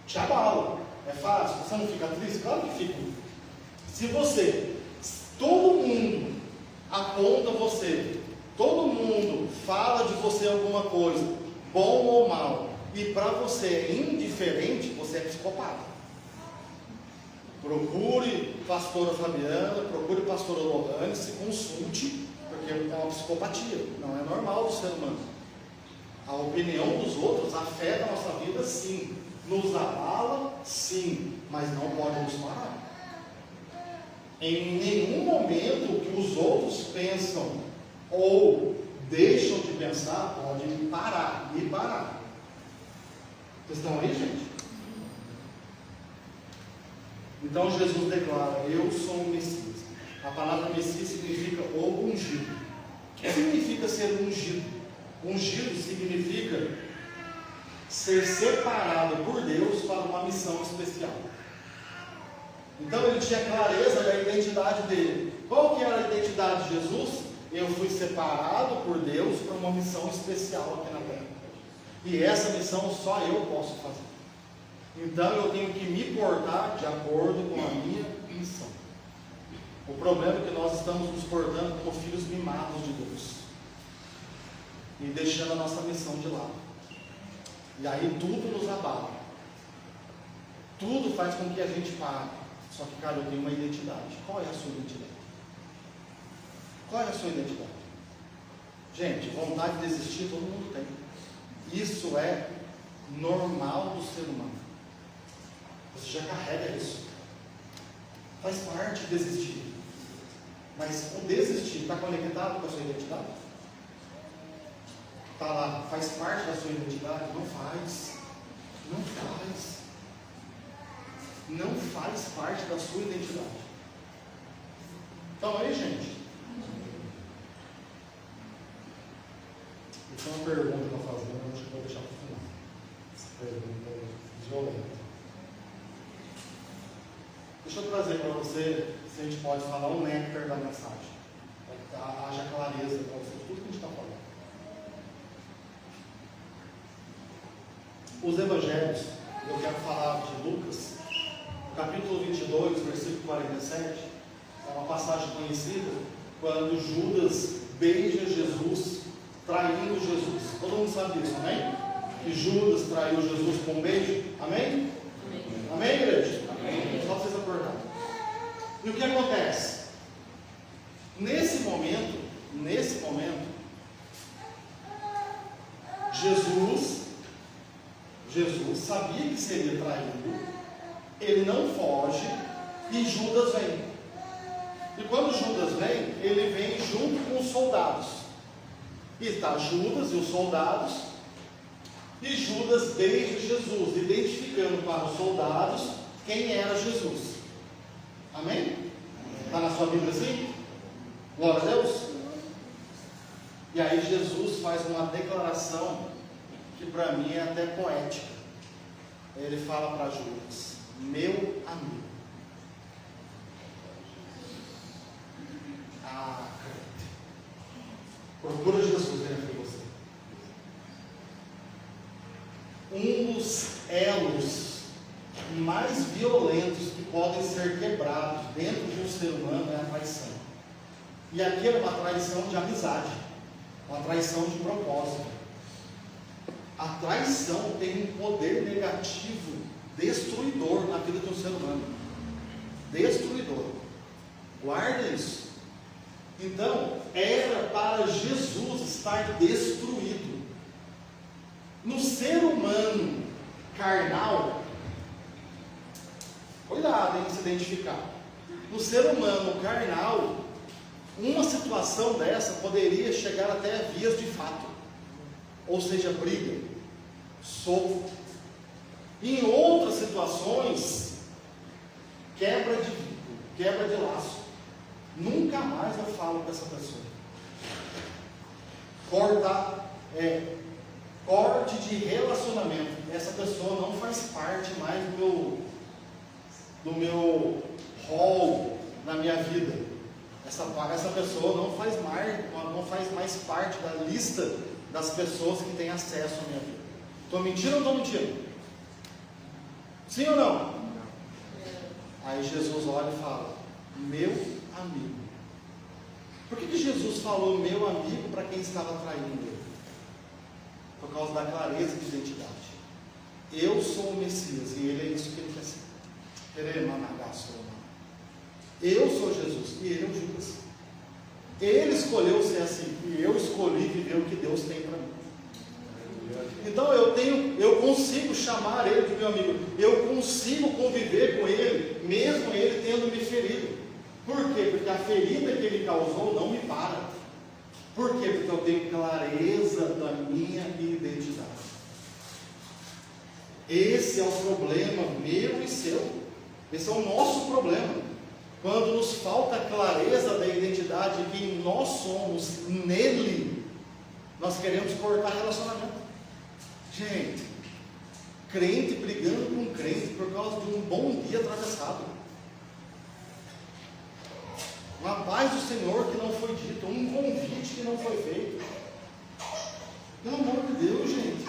Te abala. É fácil? Você não fica triste? Claro que fica. Todo mundo aponta você, todo mundo fala de você alguma coisa, bom ou mal, e para você é indiferente, você é psicopata. Procure pastora Fabiana, procure pastora Lohane, se consulte, porque é uma psicopatia, não é normal do ser humano. A opinião dos outros afeta a nossa vida, sim, nos abala, sim, mas não pode nos parar. Em nenhum momento o que os outros pensam ou deixam de pensar pode me parar. Vocês estão aí, gente? Então Jesus declara: eu sou o Messias. A palavra Messias significa o ungido. O que significa ser ungido? Ungido significa ser separado por Deus para uma missão especial. Então ele tinha clareza da identidade dele. Qual que era a identidade de Jesus? Eu fui separado por Deus para uma missão especial aqui na terra. E essa missão só eu posso fazer. Então eu tenho que me portar de acordo com a minha missão. O problema é que nós estamos nos portando como filhos mimados de Deus. E deixando a nossa missão de lado. E aí tudo nos abala. Tudo faz com que a gente pare. Só que, cara, eu tenho uma identidade. Qual é a sua identidade? Qual é a sua identidade? Gente, vontade de desistir todo mundo tem. Isso é normal do ser humano. Você já carrega isso. Faz parte desistir. Mas o desistir está conectado com a sua identidade? Está lá, faz parte da sua identidade? Não faz. Não faz. Não faz parte da sua identidade. Então aí, gente. Tem uma pergunta que eu estou fazendo, acho que vou deixar para o final. Essa pergunta é violenta. Deixa eu trazer para você, se a gente pode falar um néctar da mensagem. Haja clareza para você de tudo que a gente está falando. Os evangelhos, eu quero falar de Lucas, capítulo 22, versículo 47, é uma passagem conhecida, quando Judas beija Jesus, traindo Jesus. Todo mundo sabe disso, amém? Que Judas traiu Jesus com um beijo, amém? Amém, igreja? Amém. Só para vocês acordarem. E o que acontece? Nesse momento, Jesus sabia que seria traído, ele não foge e Judas vem. E quando Judas vem, ele vem junto com os soldados. E está Judas e os soldados, e Judas beija Jesus, identificando para os soldados quem era Jesus. Amém? Está na sua Bíblia assim? Glória a Deus. E aí Jesus faz uma declaração que para mim é até poética. Ele fala para Judas: meu amigo. Procura Jesus dentro de você. Um dos elos mais violentos que podem ser quebrados dentro de um ser humano é a traição. E aqui é uma traição de amizade, uma traição de propósito. A traição tem um poder negativo destruidor na vida de um ser humano. Destruidor. Guarda isso. Então, era para Jesus estar destruído. No ser humano carnal, cuidado em se identificar. No ser humano carnal, uma situação dessa poderia chegar até vias de fato, ou seja, briga, soco. Em outras situações, quebra de vínculo, quebra de laço. Nunca mais eu falo com essa pessoa. Corte de relacionamento. Essa pessoa não faz parte mais do meu rol na minha vida. Essa pessoa não faz mais parte da lista das pessoas que têm acesso à minha vida. Estou mentindo ou estou mentindo? Sim ou não? Aí Jesus olha e fala: meu amigo. Por que Jesus falou meu amigo para quem estava traindo ele? Por causa da clareza de identidade. Eu sou o Messias e ele é isso que ele quer ser. Eu sou Jesus e ele é o Judas. Ele escolheu ser assim e eu escolhi viver o que Deus tem para mim. Então eu consigo chamar ele de meu amigo, eu consigo conviver com ele, mesmo ele tendo me ferido. Por quê? Porque a ferida que ele causou não me para. Por quê? Porque eu tenho clareza da minha identidade. Esse é o problema meu e seu. Esse é o nosso problema. Quando nos falta clareza da identidade de quem nós somos nele, nós queremos cortar relacionamento. Gente, crente brigando com crente por causa de um bom dia atravessado. Uma paz do Senhor que não foi dito, um convite que não foi feito. Pelo amor de Deus, gente.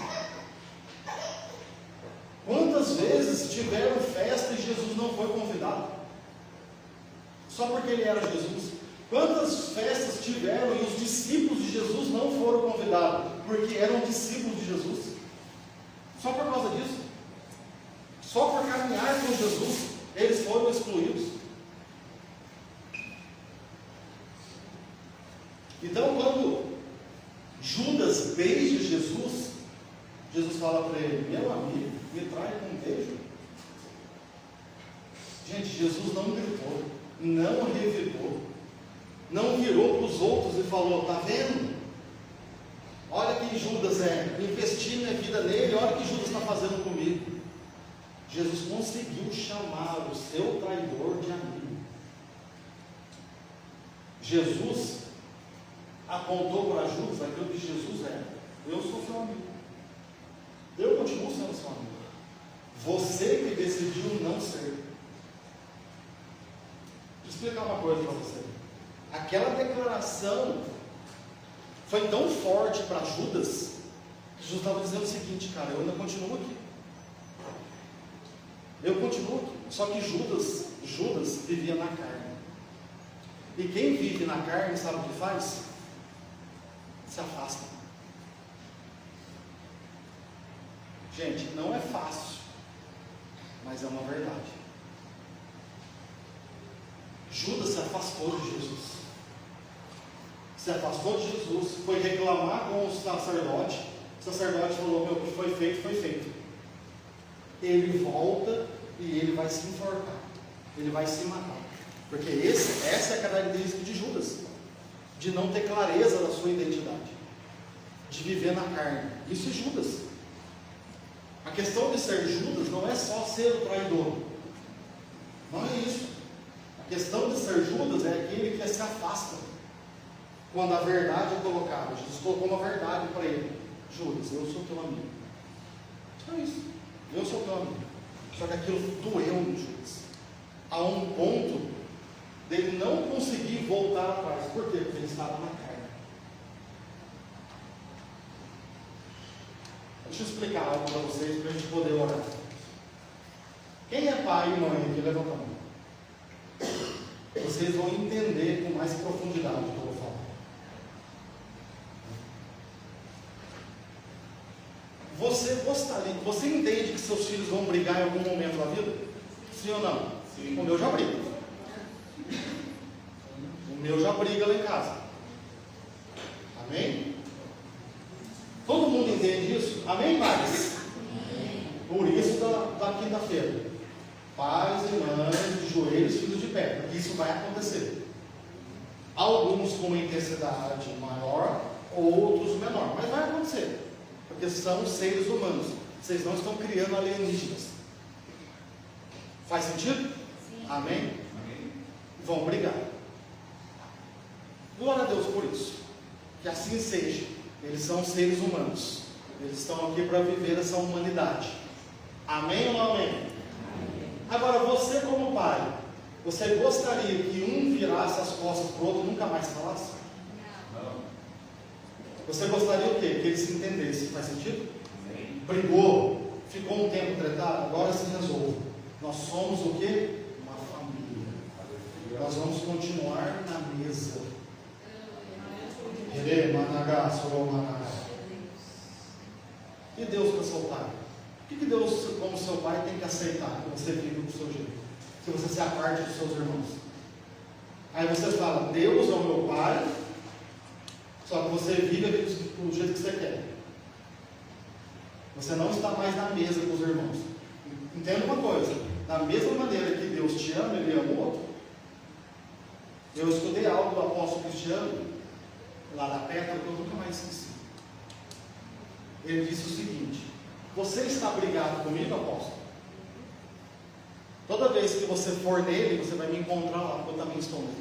Quantas vezes tiveram festa e Jesus não foi convidado? Só porque ele era Jesus. Quantas festas tiveram e os discípulos de Jesus não foram convidados? Porque eram discípulos de Jesus. Só por causa disso. Só por caminhar com Jesus, eles foram excluídos. Então, quando Judas beija Jesus, Jesus fala para ele: meu amigo, me trai com um beijo. Gente, Jesus não gritou, não revidou, não virou para os outros e falou: está vendo? Olha quem Judas é, investi minha vida nele, olha o que Judas está fazendo comigo. Jesus conseguiu chamar o seu traidor de amigo. Jesus apontou para Judas aquilo que Jesus é: eu sou seu amigo, eu continuo sendo seu amigo, você que decidiu não ser. Deixa eu explicar uma coisa para você. Aquela declaração foi tão forte para Judas, que Jesus estava dizendo o seguinte: cara, eu ainda continuo aqui, eu continuo aqui. Só que Judas vivia na carne, e quem vive na carne sabe o que faz? Se afasta. Gente, não é fácil, mas é uma verdade. Judas se afastou de Jesus. Se afastou de Jesus, foi reclamar com o sacerdote. O sacerdote falou: meu, o que foi feito, foi feito. Ele volta e ele vai se enforcar, ele vai se matar. Porque essa é a característica de Judas, de não ter clareza da sua identidade, de viver na carne. Isso é Judas. A questão de ser Judas não é só ser o traidor, não é isso. A questão de ser Judas é aquele que se afasta, Quando a verdade é colocada, Jesus colocou uma verdade para ele: Judas, eu sou teu amigo. É isso, eu sou teu amigo. Só que aquilo doeu no Judas, a um ponto dele não conseguir voltar atrás. Por quê? Porque ele estava na carne. Deixa eu explicar algo para vocês, para a gente poder orar. Quem é pai e mãe aqui? Levanta a mão. Vocês vão entender com mais profundidade o que eu vou falar. Você entende que seus filhos vão brigar em algum momento da vida? Sim ou não? Sim. O meu já briga. O meu já briga lá em casa. Amém? Todo mundo entende isso? Amém, pais? Por isso da quinta-feira, pais e mães de joelhos, filhos de pé, porque isso vai acontecer. Alguns com uma intensidade maior, outros menor, mas vai acontecer, porque são seres humanos. Vocês não estão criando alienígenas. Faz sentido? Sim. Amém? Amém? Vão brigar. Glória a Deus por isso. Que assim seja. Eles são seres humanos. Eles estão aqui para viver essa humanidade. Amém ou não amém? Amém? Agora, você como pai, você gostaria que um virasse as costas para o outro e nunca mais falasse? Não. Você gostaria o quê? Que eles se entendessem. Faz sentido? Sim. Brigou, ficou um tempo tretado, agora se resolve. Nós somos o quê? Uma família. Nós vamos continuar na mesa. E Deus para seu pai? O que Deus, como seu pai, tem que aceitar que você vive do seu jeito? Se você se aparte dos seus irmãos. Aí você fala: Deus é o meu pai, só que você vive do jeito que você quer. Você não está mais na mesa com os irmãos. Entenda uma coisa: da mesma maneira que Deus te ama, Ele ama o outro. Eu escutei algo do apóstolo Cristiano lá da Petra, que eu nunca mais esqueci. Ele disse o seguinte: você está brigado comigo, apóstolo? Toda vez que você for nele, você vai me encontrar lá, porque eu também estou nele.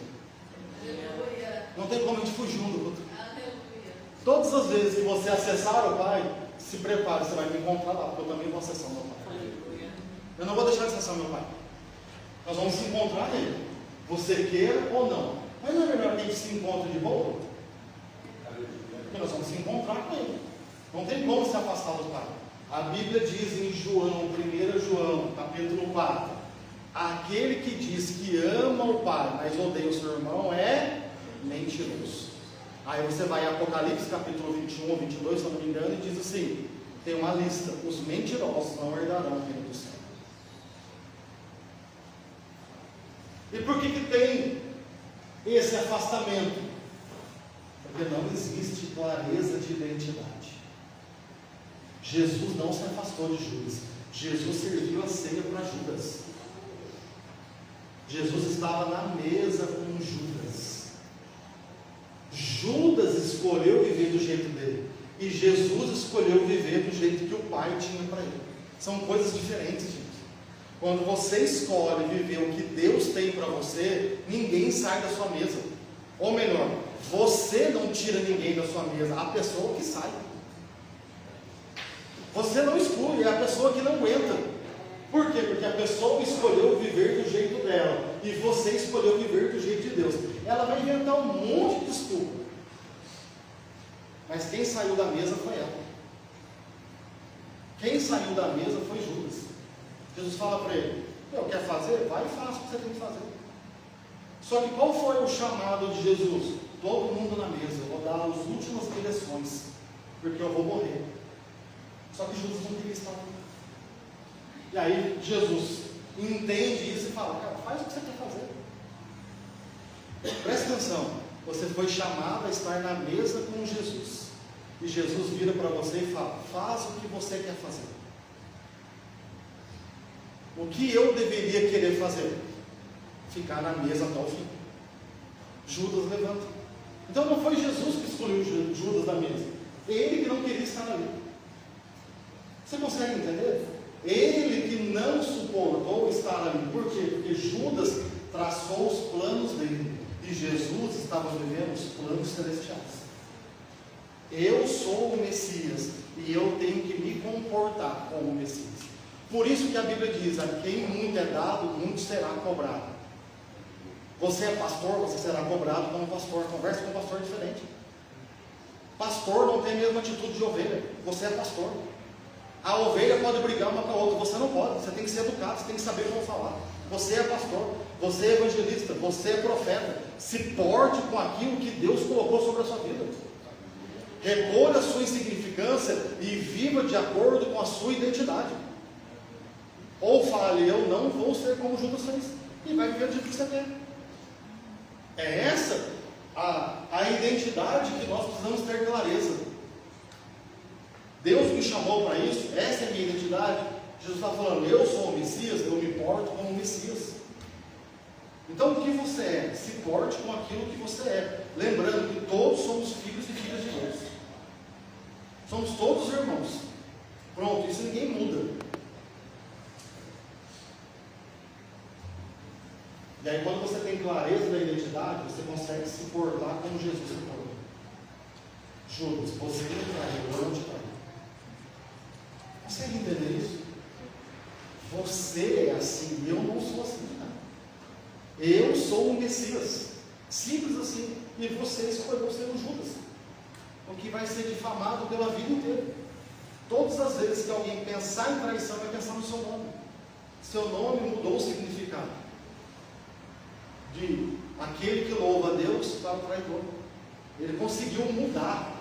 Aleluia. Não tem como a gente fugir um do outro. Aleluia. Todas as vezes que você acessar o Pai, se prepare, você vai me encontrar lá, porque eu também vou acessar o meu Pai. Aleluia. Eu não vou deixar de acessar o meu Pai. Nós vamos se encontrar nele, você queira ou não. Mas não é melhor que a gente se encontre de boa? Porque nós vamos se encontrar com ele. Não tem como se afastar do Pai. A Bíblia diz em João, 1 João, capítulo 4: aquele que diz que ama o Pai, mas odeia o seu irmão, é mentiroso. Aí você vai em Apocalipse, capítulo 21 ou 22, se eu não me engano, e diz assim: tem uma lista: os mentirosos não herdarão o reino do céu. E por que tem esse afastamento? Porque não existe clareza de identidade. Jesus não se afastou de Judas. Jesus serviu a ceia para Judas. Jesus estava na mesa com Judas. Judas escolheu viver do jeito dele, e Jesus escolheu viver do jeito que o Pai tinha para ele. São coisas diferentes, gente. Quando você escolhe viver o que Deus tem para você, ninguém sai da sua mesa. Ou melhor, você não tira ninguém da sua mesa, a pessoa que sai. Você não exclui, é a pessoa que não aguenta. Por quê? Porque a pessoa escolheu viver do jeito dela, e você escolheu viver do jeito de Deus. Ela vai inventar um monte de desculpa, mas quem saiu da mesa foi ela. Quem saiu da mesa foi Judas. Jesus fala para ele: eu quer fazer? Vai e faça o que você tem que fazer. Só que qual foi o chamado de Jesus? Todo mundo na mesa, eu vou dar as últimas direções, porque eu vou morrer. Só que Jesus não queria estar lá. E aí Jesus entende isso e fala: cara, faz o que você quer fazer. Presta atenção, você foi chamado a estar na mesa com Jesus, e Jesus vira para você e fala: faz o que você quer fazer. O que eu deveria querer fazer? Ficar na mesa até o fim. Judas levanta. Então não foi Jesus que escolheu Judas da mesa, ele que não queria estar ali. Você consegue entender? Ele que não suportou estar ali. Por quê? Porque Judas traçou os planos dele, e que Jesus estava vivendo os planos celestiais. Eu sou o Messias e eu tenho que me comportar como o Messias. Por isso que a Bíblia diz: a quem muito é dado, muito será cobrado. Você é pastor, você será cobrado como pastor. Converse com um pastor diferente. Pastor não tem a mesma atitude de ovelha. Você é pastor. A ovelha pode brigar uma com a outra, você não pode. Você tem que ser educado, você tem que saber como falar. Você é pastor, você é evangelista, você é profeta. Se porte com aquilo que Deus colocou sobre a sua vida. Recolha a sua insignificância e viva de acordo com a sua identidade. Ou fale: eu não vou ser como Judas fez, e vai viver do jeito que você quer. É essa a identidade que nós precisamos ter clareza. Deus me chamou para isso, essa é a minha identidade. Jesus está falando: eu sou o Messias, eu me porto como o Messias. Então o que você é? Se porte com aquilo que você é. Lembrando que todos somos filhos e filhas de Deus. Somos todos irmãos. Pronto, isso ninguém muda. E aí, quando você tem clareza da identidade, você consegue se portar como Jesus se portou. Judas, você me traiu, eu não te traí. Consegue entender isso? Você é assim, eu não sou assim. Eu sou o Messias. Simples assim. E você escolheu ser o Judas, o que vai ser difamado pela vida inteira. Todas as vezes que alguém pensar em traição, vai pensar no seu nome. Seu nome mudou o significado de aquele que louva a Deus para o traidor. Ele conseguiu mudar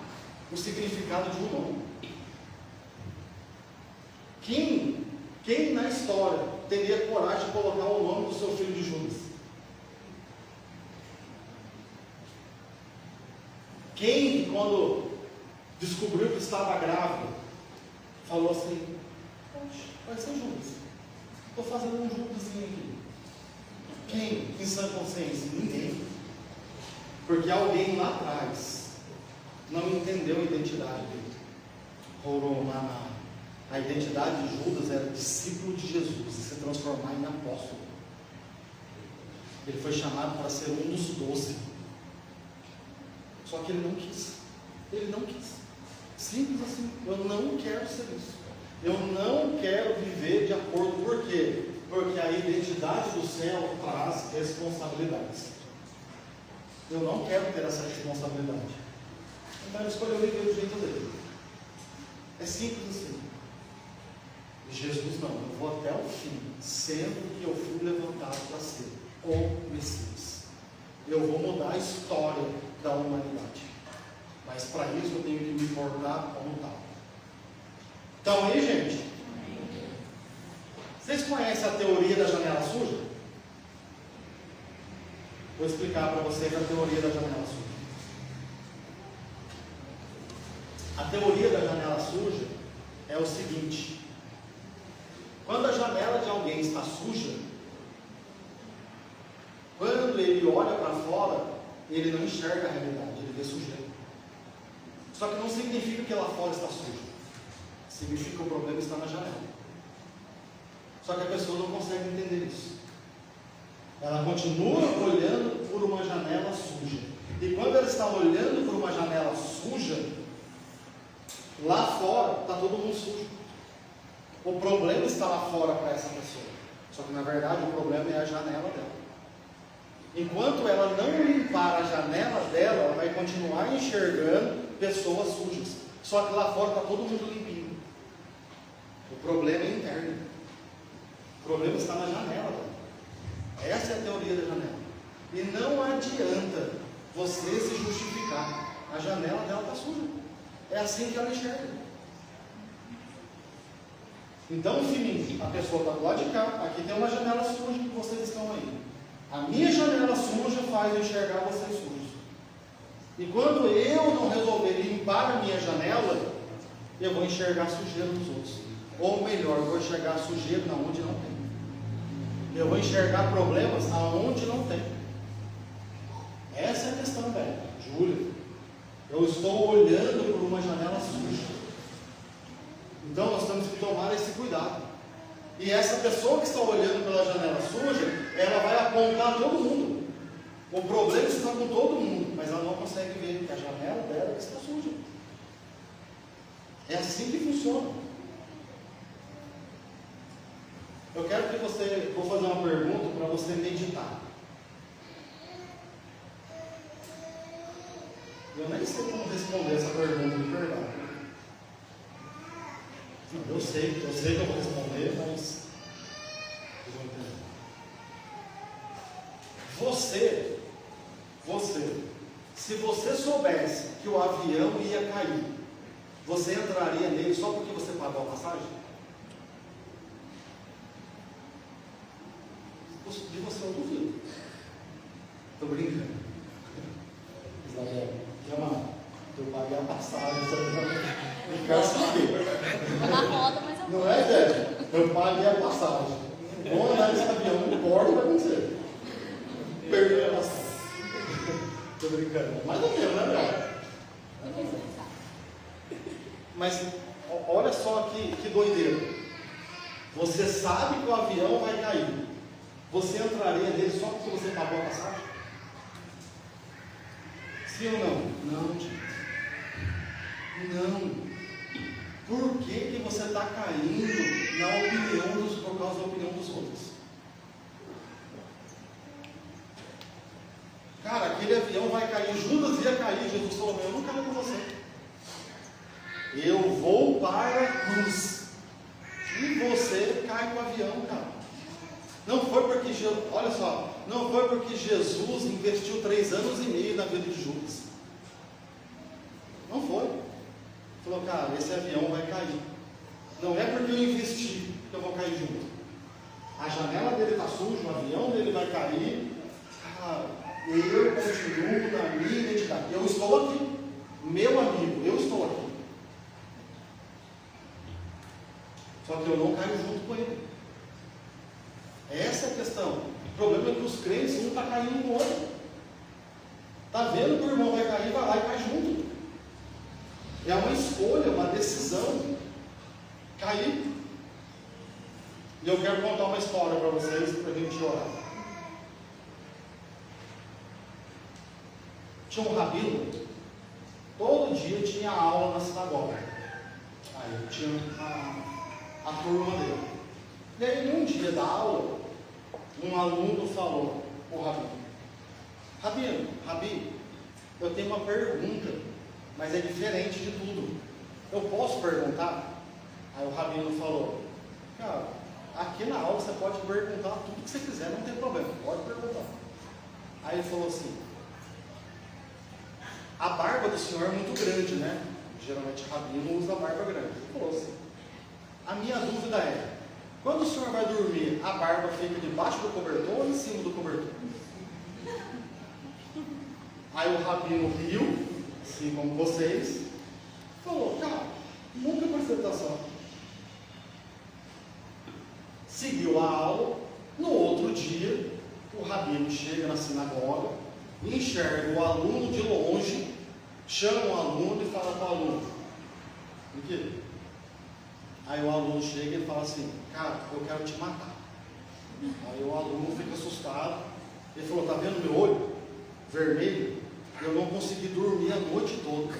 o significado de um nome. Quem na história teria coragem de colocar o nome do seu filho de Judas? Quem, quando descobriu que estava grávida, falou assim: vai ser Judas, estou fazendo um Judasinho aqui. Quem, em sã consciência? Ninguém. Porque alguém lá atrás não entendeu a identidade dele. Roromaná. A identidade de Judas era discípulo de Jesus e se transformar em apóstolo. Ele foi chamado para ser um dos 12. Só que ele não quis. Ele não quis. Simples assim. Eu não quero ser isso. Eu não quero viver de acordo. Por quê? Porque a identidade do céu traz responsabilidades. Eu não quero ter essa responsabilidade. Então ele escolheu viver do jeito dele. É simples assim. E Jesus não. Eu vou até o fim, sendo que eu fui levantado para ser o Messias. Eu vou mudar a história da humanidade. Mas para isso eu tenho que me portar como tal. Então aí, gente, vocês conhecem a teoria da janela suja? Vou explicar para vocês a teoria da janela suja. A teoria da janela suja é o seguinte: quando a janela de alguém está suja, quando ele olha para fora, ele não enxerga a realidade, ele vê sujeira. Só que não significa que lá fora está sujo. Significa que o problema está na janela. Só que a pessoa não consegue entender isso. Ela continua olhando por uma janela suja. E quando ela está olhando por uma janela suja, lá fora está todo mundo sujo. O problema está lá fora para essa pessoa. Só que na verdade o problema é a janela dela. Enquanto ela não limpar a janela dela, ela vai continuar enxergando pessoas sujas. Só que lá fora está todo mundo limpinho. O problema é interno. O problema está na janela dela. Essa é a teoria da janela. E não adianta você se justificar. A janela dela está suja. É assim que ela enxerga. Então, filhinho, a pessoa está do lado de cá. Aqui tem uma janela suja que vocês estão aí. A minha janela suja faz eu enxergar vocês sujos. E quando eu não resolver limpar a minha janela, eu vou enxergar a sujeira dos outros. Ou melhor, eu vou enxergar a sujeira onde não tem. Eu vou enxergar problemas aonde não tem. Essa é a questão, velho. Júlia, eu estou olhando por uma janela suja. Então nós temos que tomar esse cuidado. E essa pessoa que está olhando pela janela suja, ela vai apontar todo mundo. O problema está com todo mundo, mas ela não consegue ver que a janela dela está suja. É assim que funciona. Eu quero que você, vou fazer uma pergunta para você meditar. Eu nem sei como responder essa pergunta, de verdade. Eu sei que eu vou responder, mas vocês vão entender. Você, se você soubesse que o avião ia cair, você entraria nele só porque você pagou a passagem? De você eu duvido. Estou brincando. Isabel, Jamar, eu paguei a passagem, eu quero saber. Na roda, mas eu Não é, Zé? Eu paguei a passagem. Vou andar nesse avião, não importa o que vai acontecer. Perdi a passagem. Estou brincando. Mais ou menos, né, Bel? Mas olha só que doideira. Você sabe que o avião vai cair. Você entraria nele só porque você pagou a passagem? Sim ou não? Não, gente. Não. Por que você está caindo na opinião por causa da opinião dos outros? Cara, aquele avião vai cair, Judas ia cair, Jesus falou, eu não caio com você. Eu vou para a cruz. E você cai com o avião, cara. Não foi porque, olha só, não foi porque Jesus investiu 3 anos e meio na vida de Judas. Não foi. Falou, cara, esse avião vai cair. Não é porque eu investi que eu vou cair junto. A janela dele está suja, o avião dele vai cair. Cara, eu continuo na minha identidade. Eu estou aqui. Meu amigo, eu estou aqui. Só que eu não caio junto com ele. Essa é a questão. O problema é que os crentes, um está caindo no outro. Está vendo que o irmão vai cair, vai lá e cai junto. É uma escolha, uma decisão. Cair. E eu quero contar uma história para vocês, para a gente orar. Tinha um rabino, todo dia tinha aula na sinagoga. Aí tinha a turma dele. E aí, num dia da aula, um aluno falou para o rabino: Rabino, eu tenho uma pergunta, mas é diferente de tudo. Eu posso perguntar? Aí o rabino falou: cara, aqui na aula você pode perguntar tudo que você quiser, não tem problema, pode perguntar. Aí ele falou assim: a barba do senhor é muito grande, né? Geralmente rabino usa barba grande. Ele falou assim: a minha dúvida é, quando o senhor vai dormir, a barba fica debaixo do cobertor ou em cima do cobertor? Aí o rabino riu, assim como vocês, falou: cara, nunca prestei atenção. Seguiu a aula. No outro dia, o rabino chega na sinagoga, enxerga o aluno de longe, chama o aluno e fala para o aluno: o quê? Aí o aluno chega e fala assim: cara, eu quero te matar. Aí o aluno fica assustado. Ele falou: tá vendo meu olho vermelho? Eu não consegui dormir a noite toda.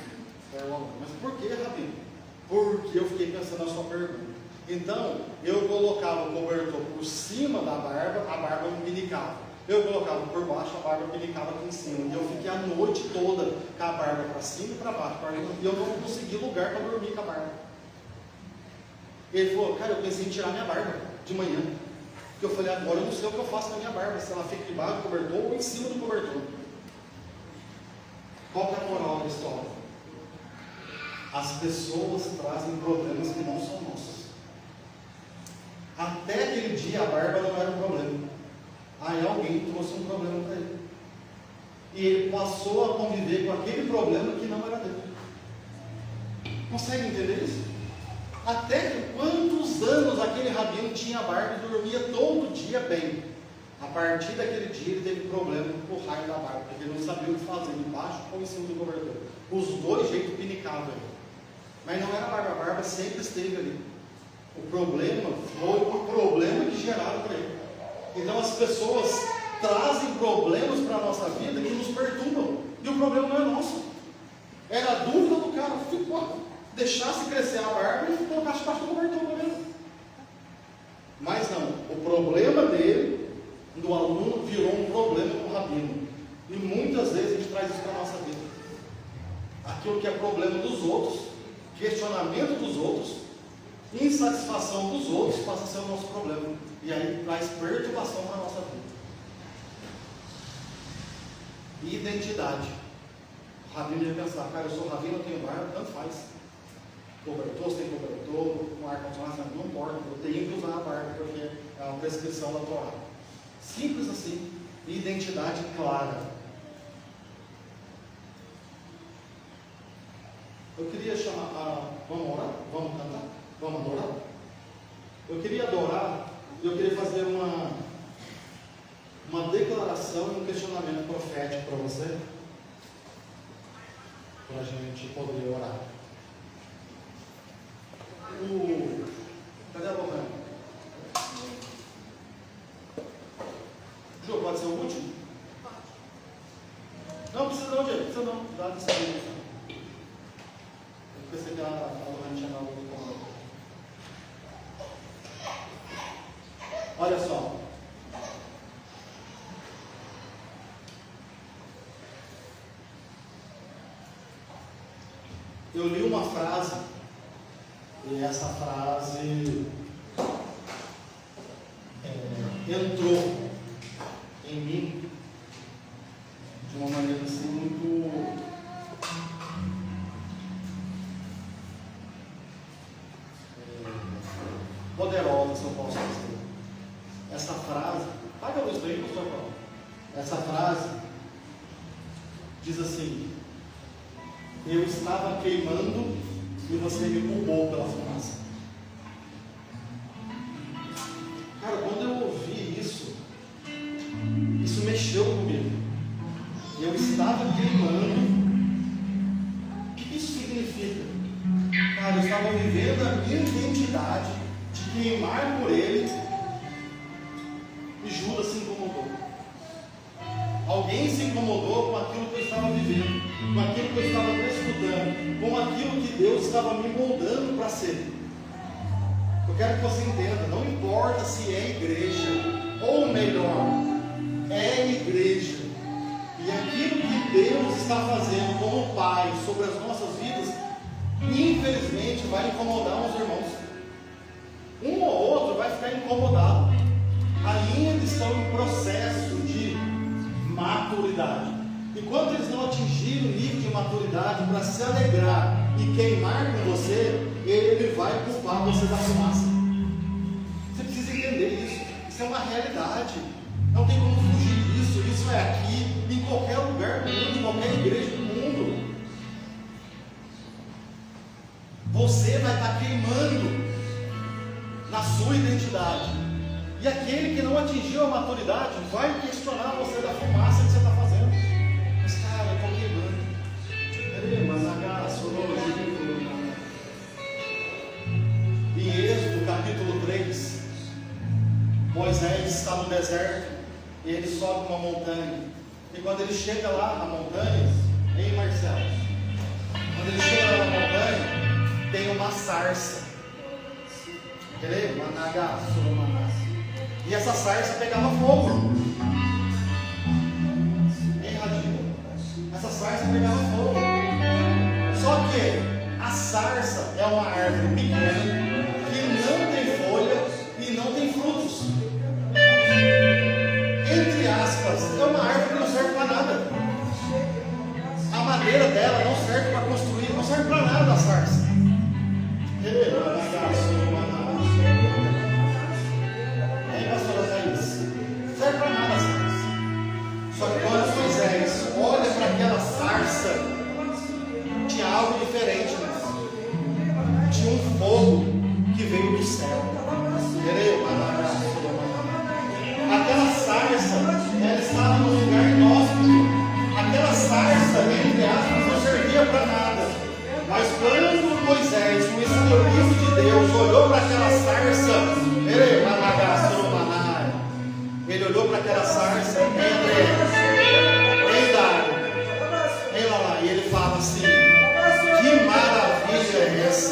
Aí o aluno: mas por que, rabino? Porque eu fiquei pensando na sua pergunta. Então, eu colocava o cobertor por cima da barba, a barba me pinicava. Eu colocava por baixo, a barba pinicava aqui em cima. E eu fiquei a noite toda com a barba para cima e para baixo. E eu não consegui lugar para dormir com a barba. Ele falou: cara, eu pensei em tirar minha barba de manhã. Porque eu falei: agora eu não sei o que eu faço na minha barba, se ela fica debaixo do cobertor ou em cima do cobertor. Qual que é a moral da história? As pessoas trazem problemas que não são nossos. Até aquele dia a barba não era um problema. Aí alguém trouxe um problema para ele. E ele passou a conviver com aquele problema que não era dele. Consegue entender isso? Até quantos anos aquele rabino tinha barba e dormia todo dia bem. A partir daquele dia ele teve problema com o raio da barba, porque ele não sabia o que fazer, embaixo ou em cima do cobertor. Os dois jeitos pinicavam ele. Mas não era barba, a barba sempre esteve ali. O problema foi o problema que geraram para ele. Então as pessoas trazem problemas para a nossa vida que nos perturbam. deixasse crescer a barba e colocasse debaixo do cobertor, tá vendo? Mas não, o problema dele, do aluno, virou um problema com o rabino. E muitas vezes a gente traz isso para a nossa vida. Aquilo que é problema dos outros, questionamento dos outros, insatisfação dos outros, passa a ser o nosso problema. E aí traz perturbação para a nossa vida. E identidade. O rabino ia pensar, cara, eu sou rabino, eu tenho barba, tanto faz. Cobertor, você tem cobertor, um ar-condicionado, não importa, eu tenho que usar a barba, porque é uma prescrição da Torá. Simples assim. Identidade clara. Eu queria chamar vamos orar? Vamos cantar? Vamos adorar? Eu queria adorar, e eu queria fazer uma declaração e um questionamento profético para você, para a gente poder orar. Cadê a Lohane? Jô, pode ser o último? Não, precisa não, Diego, precisa não. Dá de saber. Eu pensei que a Lohane tinha dado outro comando. Olha só. Eu li uma frase, e essa frase entrou em mim de uma maneira assim muito poderosa, se eu posso dizer. Essa frase, paga a luz do aí, pastor Paulo. Essa frase diz assim: eu estava queimando e você me culpou pela fumaça. Cara, quando eu ouvi isso mexeu comigo. Eu estava queimando. O que isso significa? Cara, eu estava vivendo a minha identidade de queimar por ele e Judas se incomodou. Alguém se incomodou com aquilo que eu estava vivendo, com aquilo que eu estava desfrutando, com aquilo que Deus estava me moldando para ser. Eu quero que você entenda, não importa se é igreja, ou melhor, é igreja, e aquilo que Deus está fazendo como Pai sobre as nossas vidas, infelizmente vai incomodar uns irmãos. Um ou outro vai ficar incomodado. Ainda estão em processo de maturidade. Enquanto eles não atingirem o nível de maturidade para se alegrar e queimar com você, ele vai culpar você da fumaça. Você precisa entender isso. Isso é uma realidade. Não tem como fugir disso. Isso é aqui, em qualquer lugar do mundo, em qualquer igreja do mundo. Você vai estar queimando na sua identidade. E aquele que não atingiu a maturidade vai questionar você da fumaça que você está fazendo. Mas cara, eu estou queimando. Em Êxodo capítulo 3, Moisés está no deserto e ele sobe uma montanha. E quando ele chega lá na montanha, hein, Marcelo? Quando ele chega lá na montanha, tem uma sarça. Entendeu? E essa sarça pegava fogo. Hein, Radinho? Essa sarça pegava fogo. Só que a sarça é uma árvore pequena que não tem folha e não tem frutos. Entre aspas, é uma árvore que não serve para nada. A madeira dela não serve para construir, não serve para nada a sarça. Serve para nada a sarça. Só que quando Moisés olha para aquela sarça, tinha algo diferente, né? Tinha um fogo que veio do céu. Aquela sarça, ela estava no lugar inóspito. Aquela sarça, entre aspas, não servia para nada. Mas quando Moisés, o escolhido de Deus, olhou para aquela sarça, ele olhou para aquela sarça, e ele fala assim: que maravilha é essa?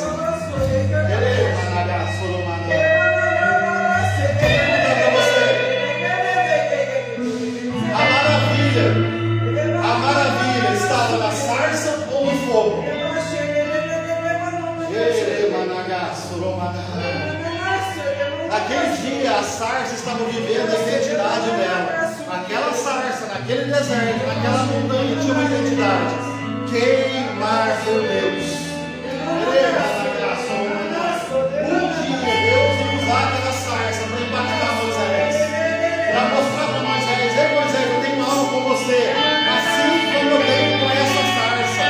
estava vivendo a identidade dela. Aquela sarça, naquele deserto, naquela montanha, tinha uma identidade: queimar por Deus. Um dia Deus ia usar aquela sarça para impactar Moisés, para mostrar para Moisés: ei Moisés, eu tenho algo com você, assim como eu tenho com essa sarça.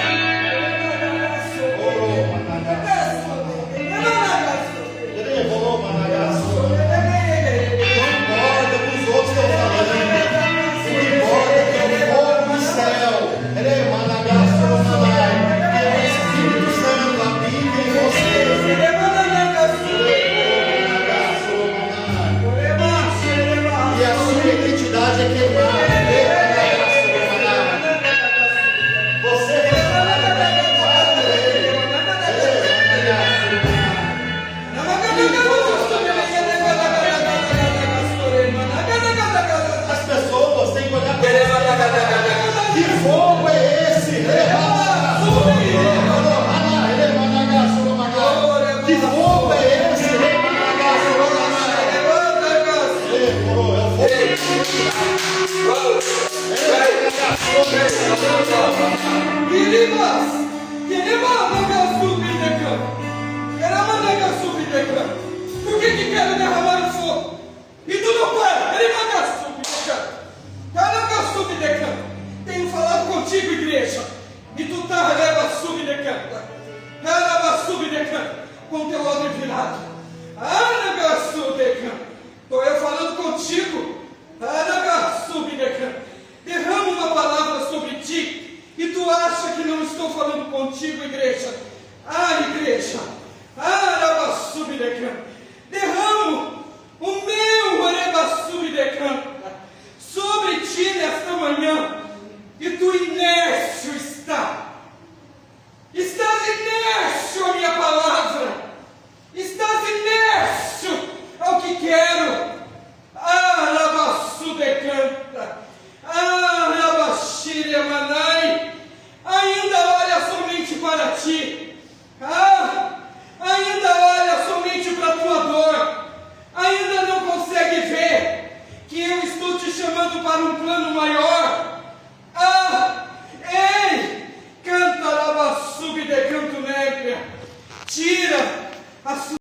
Não importa o que os outros estão falando, o que importa é que o fogo do céu, que é o Espírito Santo habita em você. E a sua identidade é queimada. Você recebe as pessoas têm que olhar para você. Que fogo é esse? Que fogo é esse? Por que quero derramar o fogo? E tu não para? Tenho falado contigo, igreja, e tu tá com teu odre virado. Estou eu falando contigo. Derramo uma palavra sobre ti e tu acha que não estou falando contigo, igreja. Igreja.